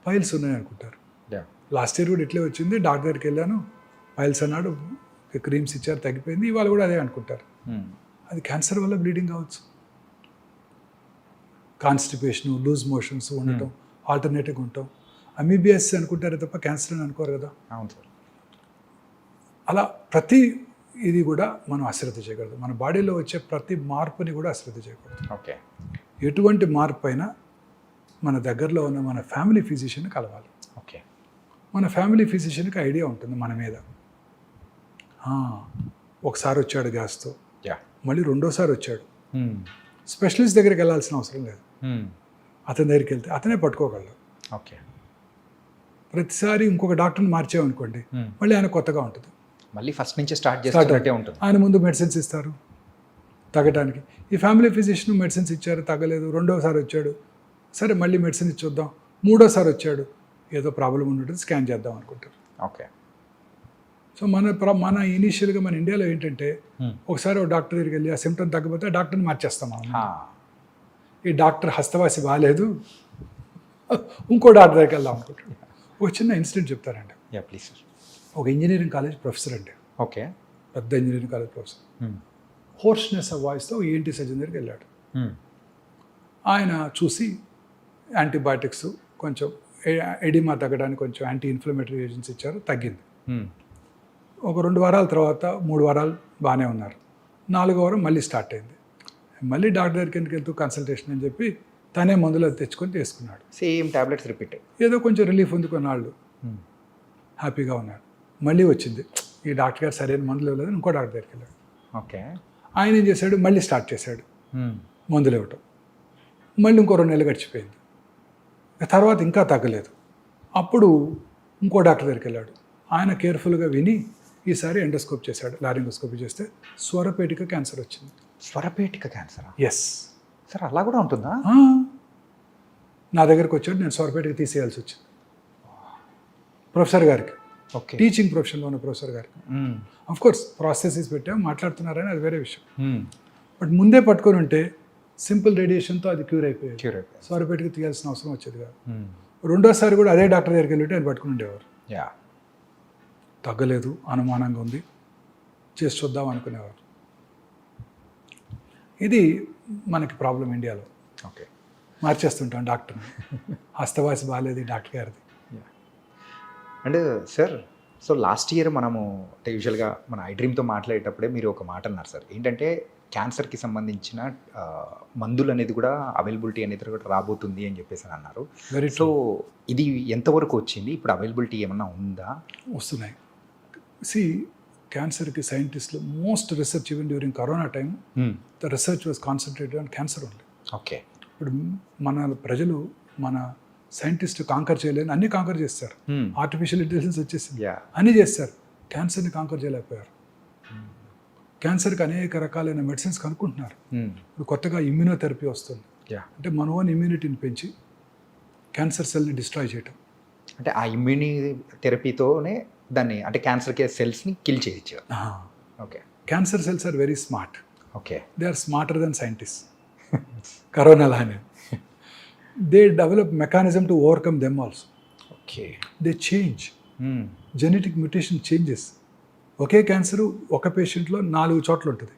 పైల్స్ ఉన్నాయి అనుకుంటారు. లాస్ట్ ఇయర్ కూడా ఇట్లే వచ్చింది, డాక్టర్ దగ్గరికి వెళ్ళాను, పైల్స్ అన్నాడు, క్రీమ్స్ ఇచ్చారు, తగ్గిపోయింది. ఇవాళ కూడా అదే అనుకుంటారు. అది క్యాన్సర్ వల్ల బ్లీడింగ్ కావచ్చు. కాన్స్టిపేషన్, లూజ్ మోషన్స్ ఉండటం, ఆల్టర్నేటివ్గా ఉంటాం, అమీబియాస్ అనుకుంటారే తప్ప క్యాన్సర్ అని అనుకోరు కదా. అవును సార్. అలా ప్రతి ఇది కూడా మనం అశ్రద్ధ చేయకూడదు. మన బాడీలో వచ్చే ప్రతి మార్పుని కూడా అశ్రద్ధ చేయకూడదు. ఓకే, ఎటువంటి మార్పు అయినా మన దగ్గరలో ఉన్న మన ఫ్యామిలీ ఫిజిషియన్ కలవాలి. ఓకే, మన ఫ్యామిలీ ఫిజిషియన్కి ఐడియా ఉంటుంది మన మీద. ఒకసారి వచ్చాడు గ్యాస్తో, మళ్ళీ రెండోసారి వచ్చాడు, స్పెషలిస్ట్ దగ్గరికి వెళ్ళాల్సిన అవసరం లేదు. అతని దగ్గరికి వెళ్తే అతనే పట్టుకోగలడు. ఓకే, ప్రతిసారి ఇంకొక డాక్టర్ని మార్చామనుకోండి, మళ్ళీ ఆయన కొత్తగా ఉంటుంది, మళ్ళీ ఫస్ట్ నుంచి స్టార్ట్ చేస్తున్నట్టే ఉంటుంది. ఆయన ముందు మెడిసిన్స్ ఇస్తారు తగ్గడానికి. ఈ ఫ్యామిలీ ఫిజిషియన్ మెడిసిన్స్ ఇచ్చారు, తగ్గలేదు, రెండోసారి వచ్చాడు, సరే మళ్ళీ మెడిసిన్ ఇచ్చొద్దాం, మూడోసారి వచ్చాడు, ఏదో ప్రాబ్లం ఉంటుంది, స్కాన్ చేద్దాం అనుకుంటారు. ఓకే, సో మన ఇనీషియల్గా మన ఇండియాలో ఏంటంటే ఒకసారి ఒక డాక్టర్ దగ్గరికి వెళ్ళి ఆ సిమ్టమ్ తగ్గకపోతే ఆ డాక్టర్ని మార్చేస్తాం. ఈ డాక్టర్ హస్తవాసి బాగాలేదు, ఇంకో డాక్టర్ దగ్గరికి వెళ్దాం అనుకుంటాడు. ఒక చిన్న ఇన్సిడెంట్ చెప్తారండి. Please sir. ఒక ఇంజనీరింగ్ కాలేజ్ ప్రొఫెసర్ అండి, ఓకే, పెద్ద engineering college professor, hoarseness of వాయిస్తో ఏంటి సర్జన్ దగ్గరికి వెళ్ళాడు. ఆయన చూసి యాంటీబయాటిక్స్, కొంచెం ఎడిమా తగ్గడానికి కొంచెం యాంటీ ఇన్ఫ్లమేటరీ ఏజెంట్స్ ఇచ్చారు, తగ్గింది. ఒక 2 వారాల తర్వాత 3 వారాలు బాగానే ఉన్నారు, 4వ వారం మళ్ళీ స్టార్ట్ అయింది. మళ్ళీ డాక్టర్ దగ్గరికి ఎందుకు వెళ్తూ కన్సల్టేషన్ అని చెప్పి తనే మందులు తెచ్చుకొని తీసుకున్నాడు. సేమ్ టాబ్లెట్స్ రిపీట్, ఏదో కొంచెం రిలీఫ్ ఉంది, కొన్నాళ్ళు హ్యాపీగా ఉన్నాడు. మళ్ళీ వచ్చింది, ఈ డాక్టర్ గారు సరైన మందులు ఇవ్వలేదు, ఇంకో డాక్టర్ దగ్గరికి వెళ్ళాడు. ఓకే, ఆయన ఏం చేశాడు, మళ్ళీ స్టార్ట్ చేశాడు మందులు ఇవ్వటం. మళ్ళీ ఇంకో 2 నెలలు గడిచిపోయింది, తర్వాత ఇంకా తగ్గలేదు. అప్పుడు ఇంకో డాక్టర్ దగ్గరికి వెళ్ళాడు. ఆయన కేర్ఫుల్గా విని ఈసారి ఎండోస్కోప్ చేశాడు, లారింగోస్కోపీ చేస్తే స్వరపేటిక క్యాన్సర్ వచ్చింది. స్వరపేటిక క్యాన్సర్? ఎస్ సార్, అలా కూడా ఉంటుందా? నా దగ్గరికి వచ్చాడు, నేను స్వరపేటిక తీసేయాల్సి వచ్చింది. ప్రొఫెసర్ గారికి, ఓకే, టీచింగ్ ప్రొఫెషన్లో ఉన్న ప్రొఫెసర్ గారికి. అఫ్కోర్స్ ప్రాసెసెస్ పెట్టాం, మాట్లాడుతున్నారని అది వేరే విషయం. బట్ ముందే పట్టుకొని ఉంటే సింపుల్ రేడియేషన్తో అది క్యూర్ అయిపోయేది. క్యూర్ అయిపోయింది. స్వరపేటకి తీయాల్సిన అవసరం వచ్చేది కాదు. రెండోసారి కూడా అదే డాక్టర్ దగ్గరికి వెళ్ళి ఆయన పట్టుకుని ఉండేవారు. యా. తగ్గలేదు, అనుమానంగా ఉంది, చేసి చూద్దాం అనుకునేవారు. ఇది మనకి ప్రాబ్లం ఇండియాలో. ఓకే. మార్చేస్తుంటాం డాక్టర్ని. హస్తవాసి బాగాలేదు ఈ డాక్టర్ గారిది. And sir, so last year మనము అంటే యూజువల్గా మన ఐ డ్రీమ్తో మాట్లాడేటప్పుడే మీరు ఒక మాట అన్నారు సార్, ఏంటంటే క్యాన్సర్కి సంబంధించిన మందులు అనేది కూడా అవైలబిలిటీ అనేది కూడా రాబోతుంది అని చెప్పేసి అని అన్నారు. సో ఇది ఎంతవరకు వచ్చింది, ఇప్పుడు అవైలబిలిటీ ఏమన్నా ఉందా? వస్తున్నాయి. సి క్యాన్సర్కి సైంటిస్టులు most research even during corona time the research was concentrated on cancer only. Okay. ఇప్పుడు మన ప్రజలు మన సైంటిస్ట్ కాంకర్ చేయలేని అన్ని కాంకర్ చేస్తారు. ఆర్టిఫిషియల్ ఇంటెలిజెన్స్ వచ్చేసింది, అన్నీ చేస్తారు. క్యాన్సర్ని కాంకర్ చేయలేకపోయారు. క్యాన్సర్కి అనేక రకాలైన మెడిసిన్స్ కనుక్కుంటున్నారు. ఇప్పుడు కొత్తగా ఇమ్యూనోథెరపీ వస్తుంది. అంటే మన ఓన్ ఇమ్యూనిటీని పెంచి క్యాన్సర్ సెల్ని డిస్ట్రాయ్ చేయటం. అంటే ఆ ఇమ్యూని థెరపీతోనే దాన్ని అంటే క్యాన్సర్ సెల్స్ని కిల్ చేయొచ్చు. Okay. Cancer cells are very smart. Okay. They are smarter than scientist. Corona లానే they develop mechanism to overcome them also. Okay. They change genetic mutation changes. ఒకే క్యాన్సర్ ఒక పేషెంట్లో 4 చోట్ల ఉంటుంది.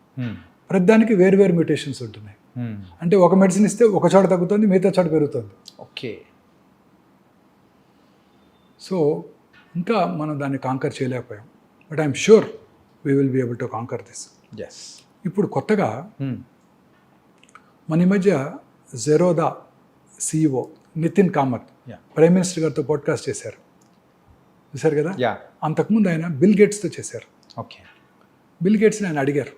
ప్రతిదానికి వేరు మ్యూటేషన్స్ ఉంటున్నాయి. అంటే ఒక మెడిసిన్ ఇస్తే ఒక చోట తగ్గుతుంది, మిగతా చోట పెరుగుతుంది. ఓకే. సో ఇంకా మనం దాన్ని కాంకర్ చేయలేకపోయాం. But I'm sure we will be able to conquer this. Yes. ఇప్పుడు కొత్తగా మన ఈ మధ్య Zerodha CEO Nitin Kamath prime minister గారితో పాడ్కాస్ట్ చేశారు, చూశారు కదా. అంతకుముందు ఆయన బిల్ గేట్స్తో చేశారు. ఓకే. బిల్ గేట్స్ని ఆయన అడిగారు,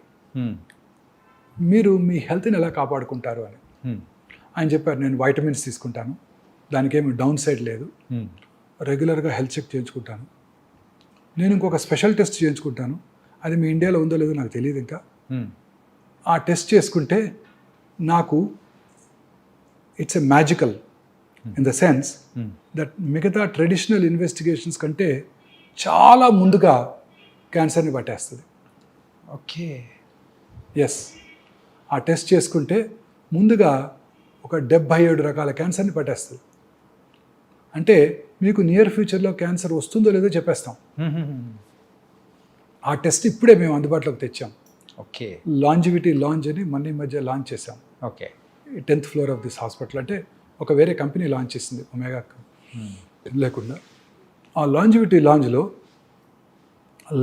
మీరు మీ హెల్త్ని ఎలా కాపాడుకుంటారు అని. ఆయన చెప్పారు, నేను వైటమిన్స్ తీసుకుంటాను, దానికేమి డౌన్ సైడ్ లేదు, రెగ్యులర్గా హెల్త్ చెక్ చేయించుకుంటాను, నేను ఇంకొక స్పెషల్ టెస్ట్ చేయించుకుంటాను, అది మీ ఇండియాలో ఉందో లేదో నాకు తెలియదు ఇంకా. ఆ టెస్ట్ చేసుకుంటే నాకు it's a magical in the sense that మిగతా ట్రెడిషనల్ ఇన్వెస్టిగేషన్స్ కంటే చాలా ముందుగా క్యాన్సర్ని పట్టేస్తుంది. ఓకే. ఎస్, ఆ టెస్ట్ చేసుకుంటే ముందుగా ఒక 77 రకాల క్యాన్సర్ని పట్టేస్తుంది. అంటే మీకు నియర్ ఫ్యూచర్లో క్యాన్సర్ వస్తుందో లేదో చెప్పేస్తాం. ఆ టెస్ట్ ఇప్పుడే మేము అందుబాటులోకి తెచ్చాం. ఓకే. లాంజివిటీ లాంచ్ అని మొన్న ఈ మధ్య లాంచ్ చేసాం. Okay. 10th floor of this hospital. అంటే ఒక వేరే కంపెనీ లాంచ్ చేసింది, ఒమేగా లేకుండా. ఆ లాంజివిటీ లాంజ్లో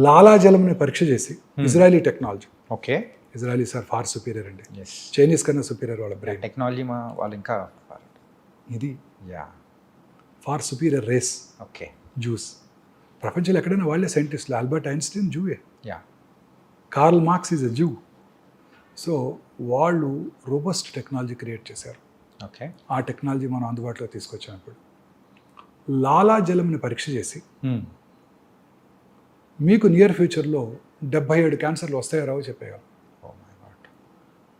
లాలాజలంని పరీక్ష చేసి Israeli technology. Okay. Israelis are far superior అండి, చైనీస్ కన్నా సుపీరియర్ వాళ్ళ బ్రెయిన్ టెక్నాలజీ. వాళ్ళు ఇంకా ఇది far superior race. Okay. Jews ప్రపంచంలో ఎక్కడైనా వాళ్ళే సైంటిస్టులు. ఆల్బర్ట్ ఐన్స్టీన్ జూయే, Karl Marx is a Jew. So వాళ్ళు రోబస్ట్ టెక్నాలజీ క్రియేట్ చేశారు. ఓకే. ఆ టెక్నాలజీ మనం అందుబాటులో తీసుకొచ్చాం. ఇప్పుడు లాలాజలంని పరీక్ష చేసి మీకు నియర్ ఫ్యూచర్లో 77 క్యాన్సర్లు వస్తాయో రావో చెప్పేయగలం.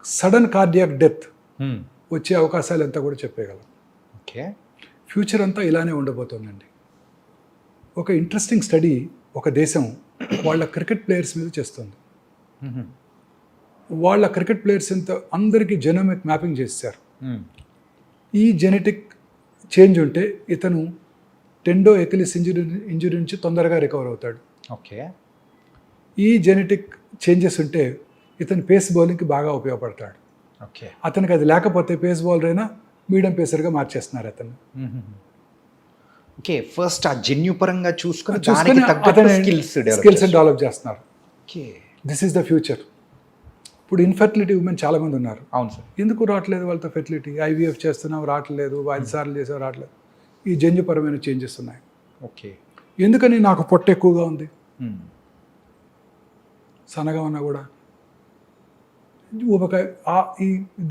సడన్ కార్డియాక్ డెత్ వచ్చే అవకాశాలు ఎంత కూడా చెప్పేయగలం. ఓకే. ఫ్యూచర్ అంతా ఇలానే ఉండబోతోందండి. ఒక ఇంట్రెస్టింగ్ స్టడీ ఒక దేశం వాళ్ళ క్రికెట్ ప్లేయర్స్ మీద చేస్తుంది. వాళ్ళ క్రికెట్ ప్లేయర్స్ ఎంత అందరికీ జెనోమిక్ మ్యాపింగ్ చేశారు. ఈ జెనెటిక్ చేంజ్ ఉంటే ఇతను టెండో ఎకిలిస్ ఇంజురీ నుంచి తొందరగా రికవర్ అవుతాడు. ఓకే. ఈ జెనెటిక్ చేంజెస్ ఉంటే ఇతను పేస్ బౌలింగ్కి బాగా ఉపయోగపడతాడు. ఓకే. అతనికి అది లేకపోతే పేస్ బౌలర్ అయినా మీడియం పేసర్గా మార్చేస్తున్నారు అతను. ఓకే. ఫస్ట్ ఆ జన్యు పరంగా చూసుకొని స్కిల్స్ డెవలప్ చేస్తున్నారు. Okay. This is the future. ఇప్పుడు ఇన్ఫెర్టిలిటీ ఉమెన్ చాలామంది ఉన్నారు. అవును సార్. ఎందుకు రావట్లేదు వాళ్ళతో ఫెర్టిలిటీ? IVF చేస్తున్నాం, రావట్లేదు. 5 సార్లు చేసాం, రావట్లేదు. ఈ జన్యుపరమైన చేంజెస్ ఉన్నాయి. ఓకే. ఎందుకని? నాకు పొట్ట ఎక్కువగా ఉంది, సన్నగా ఉన్నా కూడా ఊబకాయ.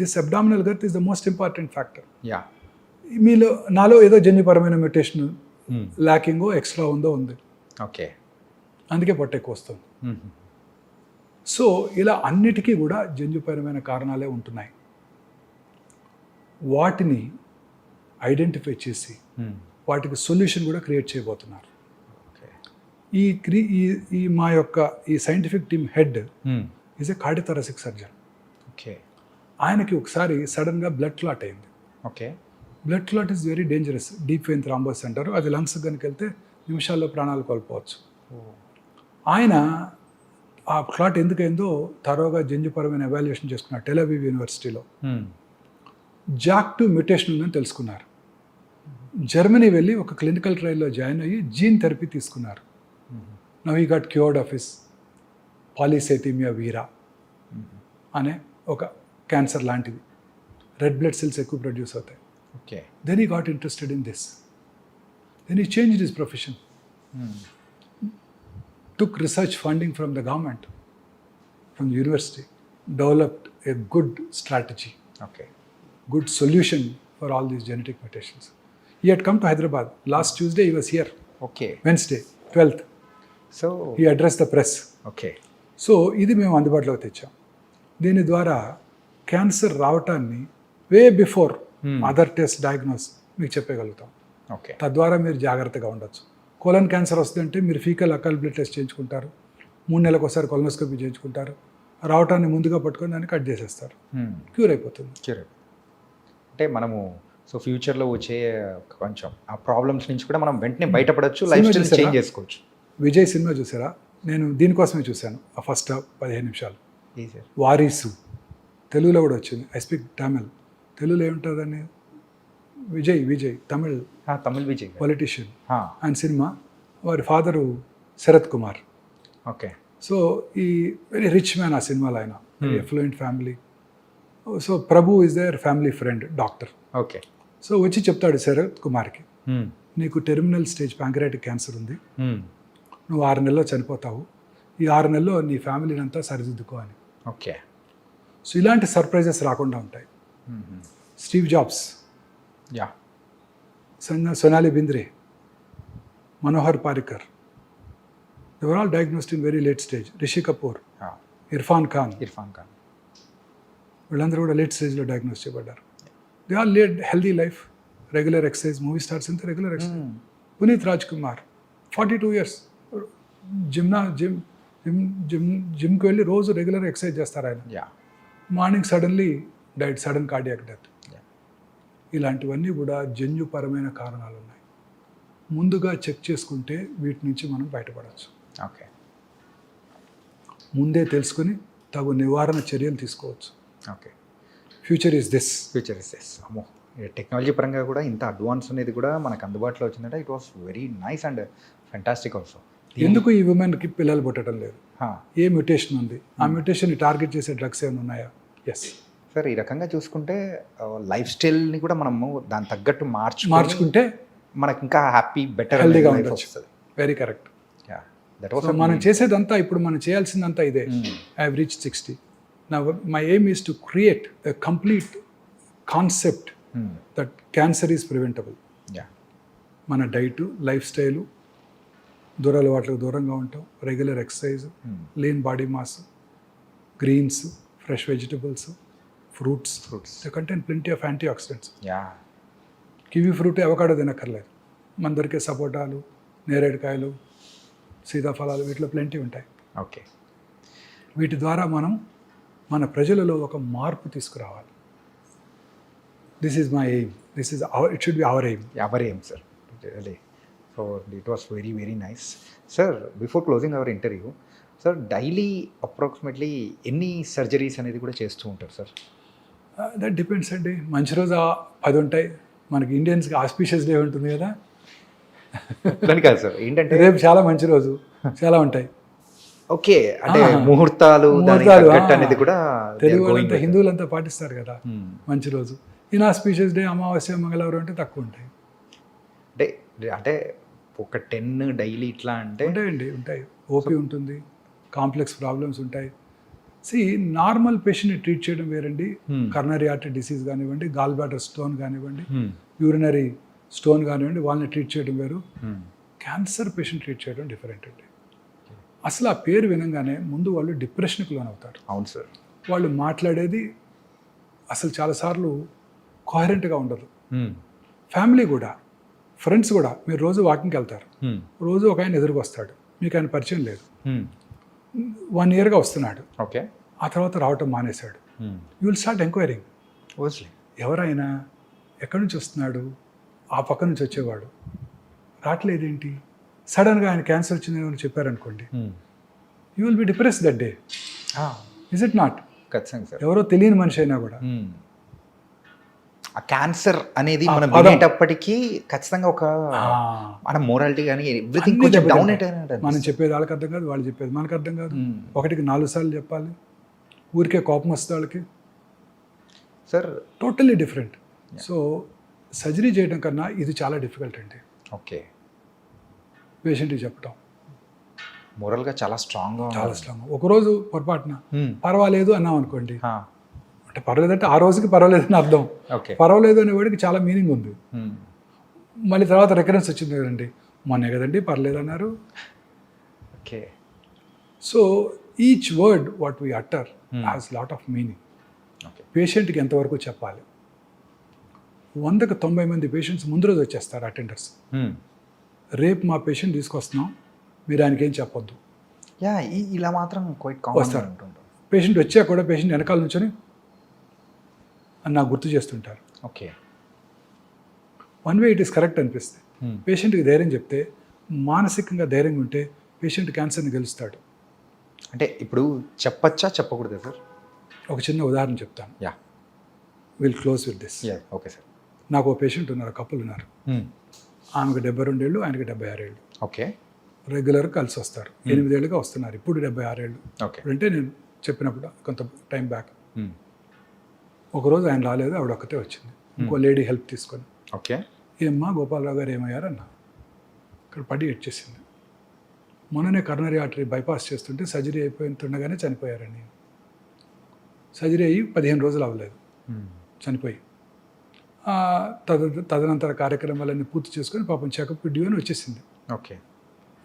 This abdominal girth is the most important factor. మీలో నాలో ఏదో జన్యుపరమైన మ్యూటేషన్ ల్యాకింగో ఎక్స్ట్రా ఉంది. ఓకే. అందుకే పొట్ట ఎక్కువ వస్తుంది. సో ఇలా అన్నిటికీ కూడా జన్యుపరమైన కారణాలే ఉంటున్నాయి. వాటిని ఐడెంటిఫై చేసి వాటికి సొల్యూషన్ కూడా క్రియేట్ చేయబోతున్నారు. ఈ మా యొక్క ఈ scientific team head is a cardiothoracic surgeon. Okay. ఆయనకి ఒకసారి సడన్గా బ్లడ్ క్లాట్ అయింది. Okay. Blood clot is very dangerous. Deep vein thrombosis అంటారు. అది లంగ్స్ కనుక వెళ్తే నిమిషాల్లో ప్రాణాలు కోల్పోవచ్చు. ఆయన ఆ క్లాట్ ఎందుకైందో తరోగా జన్యుపరమైన ఎవాల్యుయేషన్ చేసుకున్నారు టెల్-అవీవ్ యూనివర్సిటీలో. JAK2 మ్యూటేషన్ ఉందని తెలుసుకున్నారు. జర్మనీ వెళ్ళి ఒక క్లినికల్ ట్రయల్లో జాయిన్ అయ్యి జీన్ థెరపీ తీసుకున్నారు. Now he got cured of his polycythemia vera అనే ఒక క్యాన్సర్ లాంటిది. రెడ్ బ్లడ్ సెల్స్ ఎక్కువ ప్రొడ్యూస్ అవుతాయి. Okay. Then he got interested in this. Then he changed his profession. Took research funding from the government, from the university, developed a good strategy, okay. good solution for all these genetic mutations. He had come to Hyderabad. Last Tuesday he was here. Okay. Wednesday, 12th. So He addressed the press. Okay. So ఇది మేము అందుబాటులోకి తెచ్చాం. దీని ద్వారా క్యాన్సర్ రావటాన్ని way before other test diagnose మీకు చెప్పగలుగుతాం. ఓకే. తద్వారా మీరు జాగ్రత్తగా ఉండొచ్చు. కోలన్ క్యాన్సర్ వస్తుందంటే మీరు ఫీకల్ అకల్ బ్లడ్ టెస్ట్ చేయించుకుంటారు. 3 నెలలకు ఒకసారి కొలనోస్కోపీ చేయించుకుంటారు. రావటాన్ని ముందుగా పట్టుకొని దాన్ని కట్ చేసేస్తారు. క్యూర్ అయిపోతుంది. క్యూర్. అంటే మనము సో ఫ్యూచర్లో వచ్చే కొంచెం ఆ ప్రాబ్లమ్స్ నుంచి కూడా మనం వెంటనే బయటపడవచ్చు, లైఫ్ స్టైల్ చేంజ్ చేసుకోవచ్చు. విజయ్ సినిమా చూసారా? నేను దీనికోసమే చూశాను. ఆ ఫస్ట్ 15 నిమిషాలు. సార్ వారీసు తెలుగులో కూడా వచ్చింది. I speak Tamil. తెలుగులో ఏముంటుందని విజయ్ తమిళ్ విజయ్ పొలిటీషియన్. ఆయన సినిమా వారి father Sarath Kumar. Okay. So ఈ వెరీ రిచ్ మ్యాన్ ఆ సినిమాలో. ఆయన very affluent family. So Prabhu is their family friend, doctor. Okay. So వచ్చి చెప్తాడు శరత్ కుమార్కి, నీకు టెర్మినల్ స్టేజ్ ప్యాంక్రియాటిక్ క్యాన్సర్ ఉంది, నువ్వు 6 నెలల్లో చనిపోతావు, ఈ 6 నెలల్లో నీ ఫ్యామిలీని అంతా సరిదిద్దుకో అని. ఓకే. సో ఇలాంటి సర్ప్రైజెస్ రాకుండా ఉంటాయి. Steve Jobs, yeah, Sonali Bendre, Manohar Parrikar, they were all diagnosed in very late stage. Rishi Kapoor, Irrfan Khan వీళ్ళందరూ కూడా లేట్ స్టేజ్లో డయాగ్నోస్ చేయబడ్డారు. They all lead healthy life, regular exercise. Movie stars అంతా regular exercise. Puneeth Raj Kumar 42 years జిమ్కి వెళ్ళి రోజు రెగ్యులర్ ఎక్సర్సైజ్ చేస్తారు ఆయన. Morning suddenly died, sudden cardiac death. ఇలాంటివన్నీ కూడా జన్యుపరమైన కారణాలు ఉన్నాయి. ముందుగా చెక్ చేసుకుంటే వీటి నుంచి మనం బయటపడవచ్చు. ఓకే. ముందే తెలుసుకుని తగు నివారణ చర్యలు తీసుకోవచ్చు. ఓకే. Future is this. అమ్మో, టెక్నాలజీ పరంగా కూడా ఇంత అడ్వాన్స్ అనేది కూడా మనకు అందుబాటులో వచ్చిందంటే it was very nice and fantastic also. ఎందుకు ఈ ఉమెన్కి పిల్లలు పుట్టడం లేదు? ఏ మ్యూటేషన్ ఉంది? ఆ మ్యూటేషన్ని టార్గెట్ చేసే డ్రగ్స్ ఏమైనా ఉన్నాయా? Yes sir. ఈ రకంగా చూసుకుంటే లైఫ్ స్టైల్ని కూడా మనము దాని తగ్గట్టు మార్చుకుంటే మనకి ఇంకా హ్యాపీ, బెటర్, హెల్దీగా ఉండొచ్చు. Very correct. మనం చేసేదంతా ఇప్పుడు మనం చేయాల్సిందంతా ఇదే. I have reached 60. నా my aim is to create a complete concept that cancer is preventable. మన డైటు, లైఫ్ స్టైలు, దురలవాట్లకు దూరంగా ఉంటాం, regular exercise, lean body mass, greens, fresh vegetables, fruits. They contain plenty of antioxidants. Kiwi fruit, avocado తినక్కర్లేదు. మన దొరికే సపోటాలు, నేరేడుకాయలు, సీతాఫలాలు, వీటిలో ప్లెంటీ ఉంటాయి. ఓకే. వీటి ద్వారా మనం మన ప్రజలలో ఒక మార్పు తీసుకురావాలి. This is my aim. This is our, it should be our aim. Our aim sir. So it was very very nice sir. Before closing our interview sir, daily approximately ఎన్ని సర్జరీస్ అనేది కూడా చేస్తూ ఉంటారు సార్? దట్ డిపెండ్స్ అండి. మంచి రోజు 10 ఉంటాయి. మనకి ఇండియన్స్కి ఆస్పీషియస్ డే ఉంటుంది కదా. దాని కాదు సార్, ఏంటంటే రేపు చాలా మంచి రోజు, చాలా ఉంటాయి. ఓకే. అంటే ముహూర్తాలు అనేది కూడా తెలుగు వాళ్ళంతా, హిందువులంతా పాటిస్తారు కదా మంచి రోజు. ఇన్ఆస్పీషియస్ డే, అమావాస్య, మంగళవారం అంటే తక్కువ ఉంటాయి. అంటే ఒక 10 డైలీ ఇట్లా అంటే ఉంటాయి. ఓపీ ఉంటుంది, కాంప్లెక్స్ ప్రాబ్లమ్స్ ఉంటాయి. నార్మల్ పేషెంట్ని ట్రీట్ చేయడం వేరండి. కర్నరీ ఆర్టరీ డిసీజ్ కానివ్వండి, గాల్ బ్లాడర్ స్టోన్ కానివ్వండి, యూరినరీ స్టోన్ కానివ్వండి, వాళ్ళని ట్రీట్ చేయడం వేరు. క్యాన్సర్ పేషెంట్ ట్రీట్ చేయడం డిఫరెంట్ అండి. అసలు ఆ పేరు వినంగానే ముందు వాళ్ళు డిప్రెషన్కి లోనవుతారు. అవును సార్. వాళ్ళు మాట్లాడేది అసలు చాలాసార్లు కోహరెంట్గా ఉండదు. ఫ్యామిలీ కూడా, ఫ్రెండ్స్ కూడా. మీరు రోజు వాకింగ్కి వెళ్తారు, రోజు ఒక ఆయన ఎదురుకు వస్తాడు, మీకు ఆయన పరిచయం లేదు, 1 yearగా వస్తున్నాడు. ఓకే. ఆ తర్వాత రావటం మానేశాడు. You will start enquiring. Obviously. ఎవరైనా ఎక్కడి నుంచి వస్తున్నాడు, ఆ పక్క నుంచి వచ్చేవాడు రావట్లేదేంటి, సడన్గా ఆయన క్యాన్సర్ వచ్చిందని అని చెప్పారనుకోండి, you will be depress that day. Is it not? ఖచ్చితంగా సార్. ఎవరో తెలియని మనిషి అయినా కూడా ఆ క్యాన్సర్ అనేది మనం వినేటప్పటికీ ఖచ్చితంగా ఒక మన మోరాలిటీ కానీ ఎవ్రీథింగ్ అన్ని కొంచెం డౌన్ దెబ్బతింటాయి. మనం చెప్పేది వాళ్ళకి అర్థం కాదు, వాళ్ళు చెప్పేది మనకు అర్థం కాదు. ఒకటికి 4 సార్లు చెప్పాలి, ఊరికే కోపం వస్తుంది వాళ్ళకి. Sir. Totally different. So surgery చేయడం కన్నా ఇది చాలా డిఫికల్ట్ అండి. ఓకే. పేషెంట్కి చెప్పడం మోరల్గా చాలా స్ట్రాంగ్గా, చాలా స్ట్రాంగ్. ఒకరోజు పొరపాటున పర్వాలేదు అన్నాం అనుకోండి, అంటే పర్వాలేదంటే ఆ రోజుకి పర్వాలేదు అని అర్థం. ఓకే. పర్వాలేదు అనే వాడికి చాలా మీనింగ్ ఉంది. మళ్ళీ తర్వాత రికరెన్స్ వచ్చింది కదండి, మొన్నే కదండి పర్లేదు అన్నారు. Okay. So each word what we utter has lot of meaning. Okay. పేషెంట్కి ఎంతవరకు చెప్పాలి. 100కి 90 మంది పేషెంట్స్ ముందు రోజు వచ్చేస్తారు అటెండర్స్. రేపు మా పేషెంట్ తీసుకొస్తున్నాం, మీరు ఆయనకి ఏం చెప్పొద్దు. యా, ఇలా మాత్రం క్వైట్ కామన్ వస్తారు. ఉంటుంటారు. పేషెంట్ వచ్చాక కూడా పేషెంట్ వెనకాల నుంచొని అని నాకు గుర్తు చేస్తుంటారు. Okay. One way it is correct అనిపిస్తుంది. పేషెంట్కి ధైర్యం చెప్తే, మానసికంగా ధైర్యంగా ఉంటే పేషెంట్ క్యాన్సర్ని గెలుస్తాడు. అంటే ఇప్పుడు చెప్పచ్చా చెప్పకూడదా సార్? ఒక చిన్న ఉదాహరణ చెప్తాను. Yeah, will close with this. Yeah, okay sir. నాకు ఒక పేషెంట్ ఉన్నారు, కపుల్ ఉన్నారు. ఆమెకు 72 ఏళ్ళు, ఆయనకి 76 ఏళ్ళు. ఓకే. రెగ్యులర్గా కలిసి వస్తారు. 8 ఏళ్ళుగా వస్తున్నారు. ఇప్పుడు 76 ఏళ్ళు. ఓకే. అంటే నేను చెప్పినప్పుడు కొంత టైం బ్యాక్. ఒకరోజు ఆయన రాలేదు, ఆవిడ ఒక్కతే వచ్చింది, ఇంకో లేడీ హెల్ప్ తీసుకొని. ఓకే. ఏమ్మా గోపాలరావు గారు ఏమయ్యారన్నా, ఇక్కడ పడి ఎడ్చేసింది. మొన్ననే కరోనరీ ఆర్టరీ బైపాస్ చేస్తుంటే సర్జరీ అయిపోతుండగానే చనిపోయారండి. సర్జరీ అయ్యి 15 రోజులు అవ్వలేదు, చనిపోయి. తదనంతర కార్యక్రమాలన్నీ పూర్తి చేసుకొని పాపం చెకప్ డ్యూ అని వచ్చేసింది. ఓకే.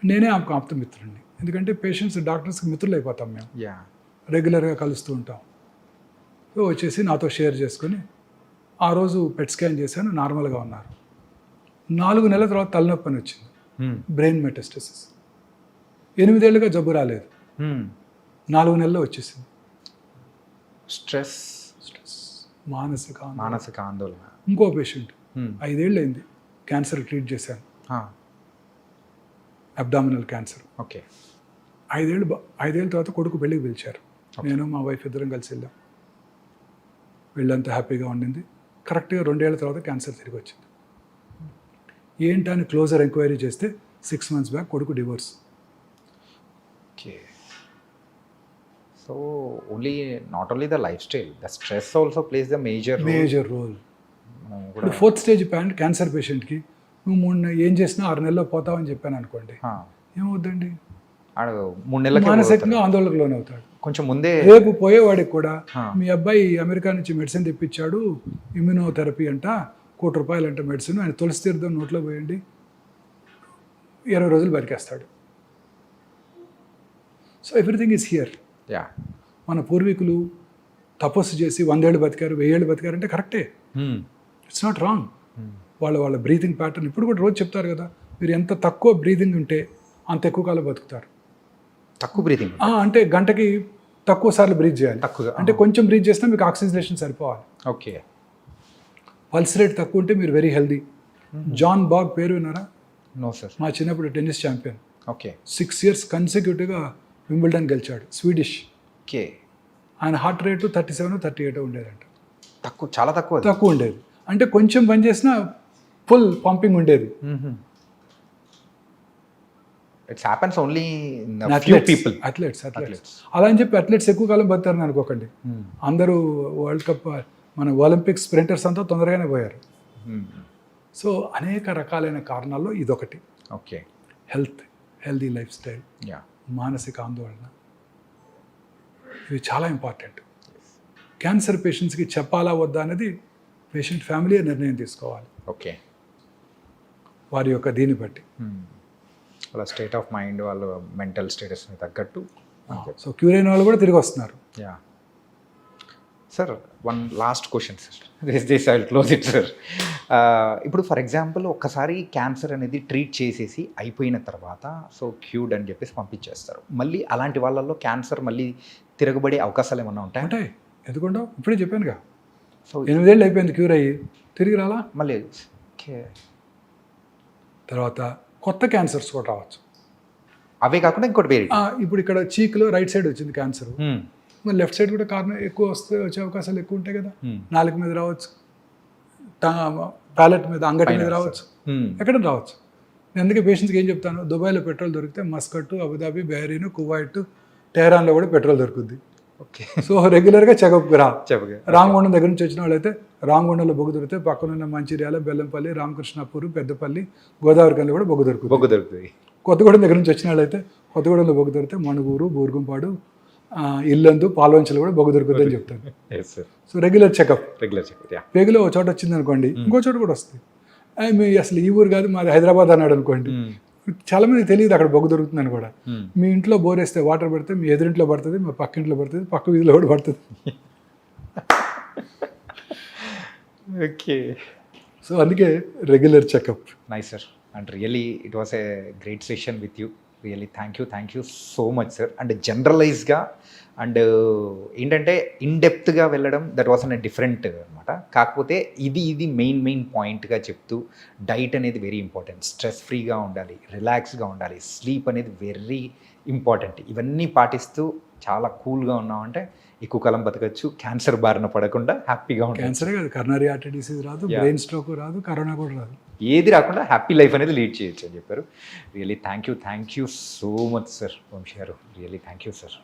నేనే ఆమెకు ఆప్త మిత్రుడిని, ఎందుకంటే పేషెంట్స్ డాక్టర్స్కి మిత్రులు అయిపోతాం మేము, యా, రెగ్యులర్గా కలుస్తూ ఉంటాం. సో వచ్చేసి నాతో షేర్ చేసుకొని, ఆ రోజు పెట్ స్కాన్ చేశాను, నార్మల్గా ఉన్నారు. 4 నెలల తర్వాత తలనొప్పి అని వచ్చింది, బ్రెయిన్ మెటాస్టసిస్. 8 ఏళ్ళుగా జబ్బు రాలేదు, 4 నెలల్లో వచ్చేసింది. స్ట్రెస్, మానసిక ఆందోళన. ఇంకో పేషెంట్ 5 ఏళ్ళు అయింది, క్యాన్సర్ ట్రీట్ చేశాను, అబ్డామినల్ క్యాన్సర్. ఓకే. 5 ఏళ్ళ తర్వాత కొడుకు పెళ్ళికి పిలిచారు. నేను మా వైఫ్ ఇద్దరం కలిసి వెళ్ళాం. వీళ్ళంతా హ్యాపీగా ఉండింది. కరెక్ట్గా 2 ఏళ్ళ తర్వాత క్యాన్సర్ తిరిగి వచ్చింది. ఏంటని క్లోజర్ ఎంక్వైరీ చేస్తే 6 months బ్యాక్ కొడుకు divorce. Okay. So not only the lifestyle, the stress also plays the major role. ఇప్పుడు 4th stage క్యాన్సర్ పేషెంట్కి నువ్వు ఏం చేసినా 6 నెలల్లో పోతావని చెప్పాను అనుకోండి, ఏమవుద్దండి, 3 నెలలకి మానసికంగా ఆందోళనకు లోనవుతాడు. కొంచెం ముందే రేపు పోయేవాడికి కూడా మీ అబ్బాయి అమెరికా నుంచి మెడిసిన్ తెప్పించాడు, ఇమ్యూనోథెరపీ అంట, ₹1 అంట మెడిసిన్, ఆయన తులసి తీర్థం నోట్లో పోయండి, 20 రోజులు బతికేస్తాడు. So everything is here. Yeah, మన పూర్వీకులు తపస్సు చేసి 100 ఏళ్ళు బతికారు, 1000 ఏళ్ళు బతికారు అంటే కరెక్టే, ఇట్స్ నాట్ రాంగ్. వాళ్ళ బ్రీతింగ్ ప్యాటర్న్ ఇప్పుడు కూడా రోజు చెప్తారు కదా, మీరు ఎంత తక్కువ బ్రీతింగ్ ఉంటే అంత ఎక్కువ కాలం బతుకుతారు. తక్కువ బ్రీతింగ్ అంటే గంటకి తక్కువ సార్లు బ్రీత్ చేయాలి. తక్కువ అంటే కొంచెం బ్రీత్ చేసినా మీకు ఆక్సిజనేషన్ సరిపోవాలి. ఓకే. పల్స్ రేట్ తక్కువ ఉంటే మీరు వెరీ హెల్దీ. జాన్ బాగ్ పేరు విన్నారా? No sir. మా చిన్నప్పుడు టెన్నిస్ ఛాంపియన్, ఓకే. 6 years కన్సిక్యూటివ్గా వింబుల్డన్ గెలిచాడు, స్వీడిష్. ఓకే. ఆయన హార్ట్ రేటు 37, 38 ఉండేదంట. చాలా తక్కువ ఉండేది. అంటే కొంచెం పని చేసినా ఫుల్ పంపింగ్ ఉండేది. It's happens only in few people. Athletes అలా అని చెప్పి అథ్లెట్స్ ఎక్కువ కాలం బతారని అనుకోకండి. అందరూ వరల్డ్ కప్, మన ఒలింపిక్ స్ప్రింటర్స్ అంతా తొందరగానే పోయారు. సో అనేక రకాలైన కారణాల్లో ఇదొకటి. ఓకే. హెల్దీ లైఫ్ స్టైల్, మానసిక ఆందోళన, ఇవి చాలా ఇంపార్టెంట్. క్యాన్సర్ పేషెంట్స్కి చెప్పాలా వద్దా అనేది పేషెంట్ ఫ్యామిలీ నిర్ణయం తీసుకోవాలి. ఓకే. వారి యొక్క దీన్ని బట్టి, వాళ్ళ స్టేట్ ఆఫ్ మైండ్, వాళ్ళ మెంటల్ స్టేటస్ని తగ్గట్టు. సో క్యూర్ అయిన వాళ్ళు కూడా తిరిగి వస్తున్నారు. Yeah sir, one last question sir, this I will close it sir. ఇప్పుడు ఫర్ ఎగ్జాంపుల్ ఒక్కసారి క్యాన్సర్ అనేది ట్రీట్ చేసేసి అయిపోయిన తర్వాత సో క్యూర్డ్ అని చెప్పేసి పంపించేస్తారు. మళ్ళీ అలాంటి వాళ్ళల్లో క్యాన్సర్ మళ్ళీ తిరగబడే అవకాశాలు ఏమన్నా ఉంటాయి? ఉంటాయి, ఎందుకుంటావు ఇప్పుడే చెప్పానుగా సో 8 ఏళ్ళు అయిపోయింది క్యూర్ అయ్యి తిరిగి రాలా. మళ్ళీ ఓకే, తర్వాత కొత్త క్యాన్సర్స్ కూడా రావచ్చు. అవే కాకుండా ఇంకోటి వేరే. ఇప్పుడు ఇక్కడ చీక్లో రైట్ సైడ్ వచ్చింది క్యాన్సర్, మరి లెఫ్ట్ సైడ్ కూడా కారణం ఎక్కువ వచ్చే అవకాశాలు ఎక్కువ ఉంటాయి కదా. నాలుక మీద రావచ్చు, ప్యాలెట్ మీద, అంగటి మీద రావచ్చు, ఎక్కడ రావచ్చు. నేను అందుకే పేషెంట్స్కి ఏం చెప్తాను, దుబాయ్లో పెట్రోల్ దొరికితే మస్కట్, అబుదాబి, బహరీన్, కువైట్, టెహరాన్లో కూడా పెట్రోల్ దొరుకుద్ది. ఓకే, సో రెగ్యులర్గా చెకప్కి రా. చెప్పగా రామగుండం దగ్గర నుంచి వచ్చిన వాళ్ళైతే రామగుండంలో బొగ్గు దొరికితే పక్కనున్న మంచిర్యాల, బెల్లంపల్లి, రామకృష్ణాపూర్, పెద్దపల్లి, గోదావరి కల్లో కూడా బొగ్గు దొరుకుతుంది. బొగ్గు దొరుకుతుంది. కొత్తగూడెం దగ్గర నుంచి వచ్చిన వాళ్ళైతే కొత్తగూడెంలో బొగ్గు దొరికితే మణుగూరు, బూర్గుంపాడు, ఇల్లందు, పాల్వంచలు కూడా బొగ్గు దొరుకుతుంది అని చెప్తాను. Yes sir, so regular checkup. Regular checkup. Yeah, పేగులో ఒక చోట వచ్చింది అనుకోండి, ఇంకో చోట కూడా వస్తుంది. మీ అసలు ఈ ఊరు కాదు మాది హైదరాబాద్ అన్నాడు అనుకోండి, చాలా మంది తెలియదు అక్కడ బొగ్గు దొరుకుతుందని కూడా. మీ ఇంట్లో బోర్ వేస్తే వాటర్ పడితే మీ ఎదురింట్లో పడుతుంది, మా పక్క ఇంట్లో పడుతుంది, పక్క వీధిలో కూడా పడుతుంది. ఓకే, సో అందుకే regular checkup. Nice sir, and really it was a great session with you. Really thank you so much sir. And జనరలైజ్గా అండ్ ఏంటంటే ఇన్డెప్త్గా వెళ్ళడం, దట్ వాస్ అన్ డిఫరెంట్ అనమాట. కాకపోతే ఇది మెయిన్ పాయింట్గా చెప్తూ, డైట్ అనేది వెరీ ఇంపార్టెంట్, స్ట్రెస్ ఫ్రీగా ఉండాలి, రిలాక్స్గా ఉండాలి, స్లీప్ అనేది వెరీ ఇంపార్టెంట్. ఇవన్నీ పాటిస్తూ చాలా కూల్గా ఉన్నామంటే ఎక్కువ కాలం బతకచ్చు, క్యాన్సర్ బారిన పడకుండా హ్యాపీగా ఉంటాం. క్యాన్సరే కాదు, కరోనరీ ఆర్టరీ డిసీజ్ రాదు, బ్రెయిన్ స్ట్రోక్ రాదు, కరోనా కూడా రాదు, ఏది రాకుండా హ్యాపీ లైఫ్ అనేది లీడ్ చేయొచ్చు అని చెప్పారు. Really thank you so much sir Vamsi గారు. Really thank you sir.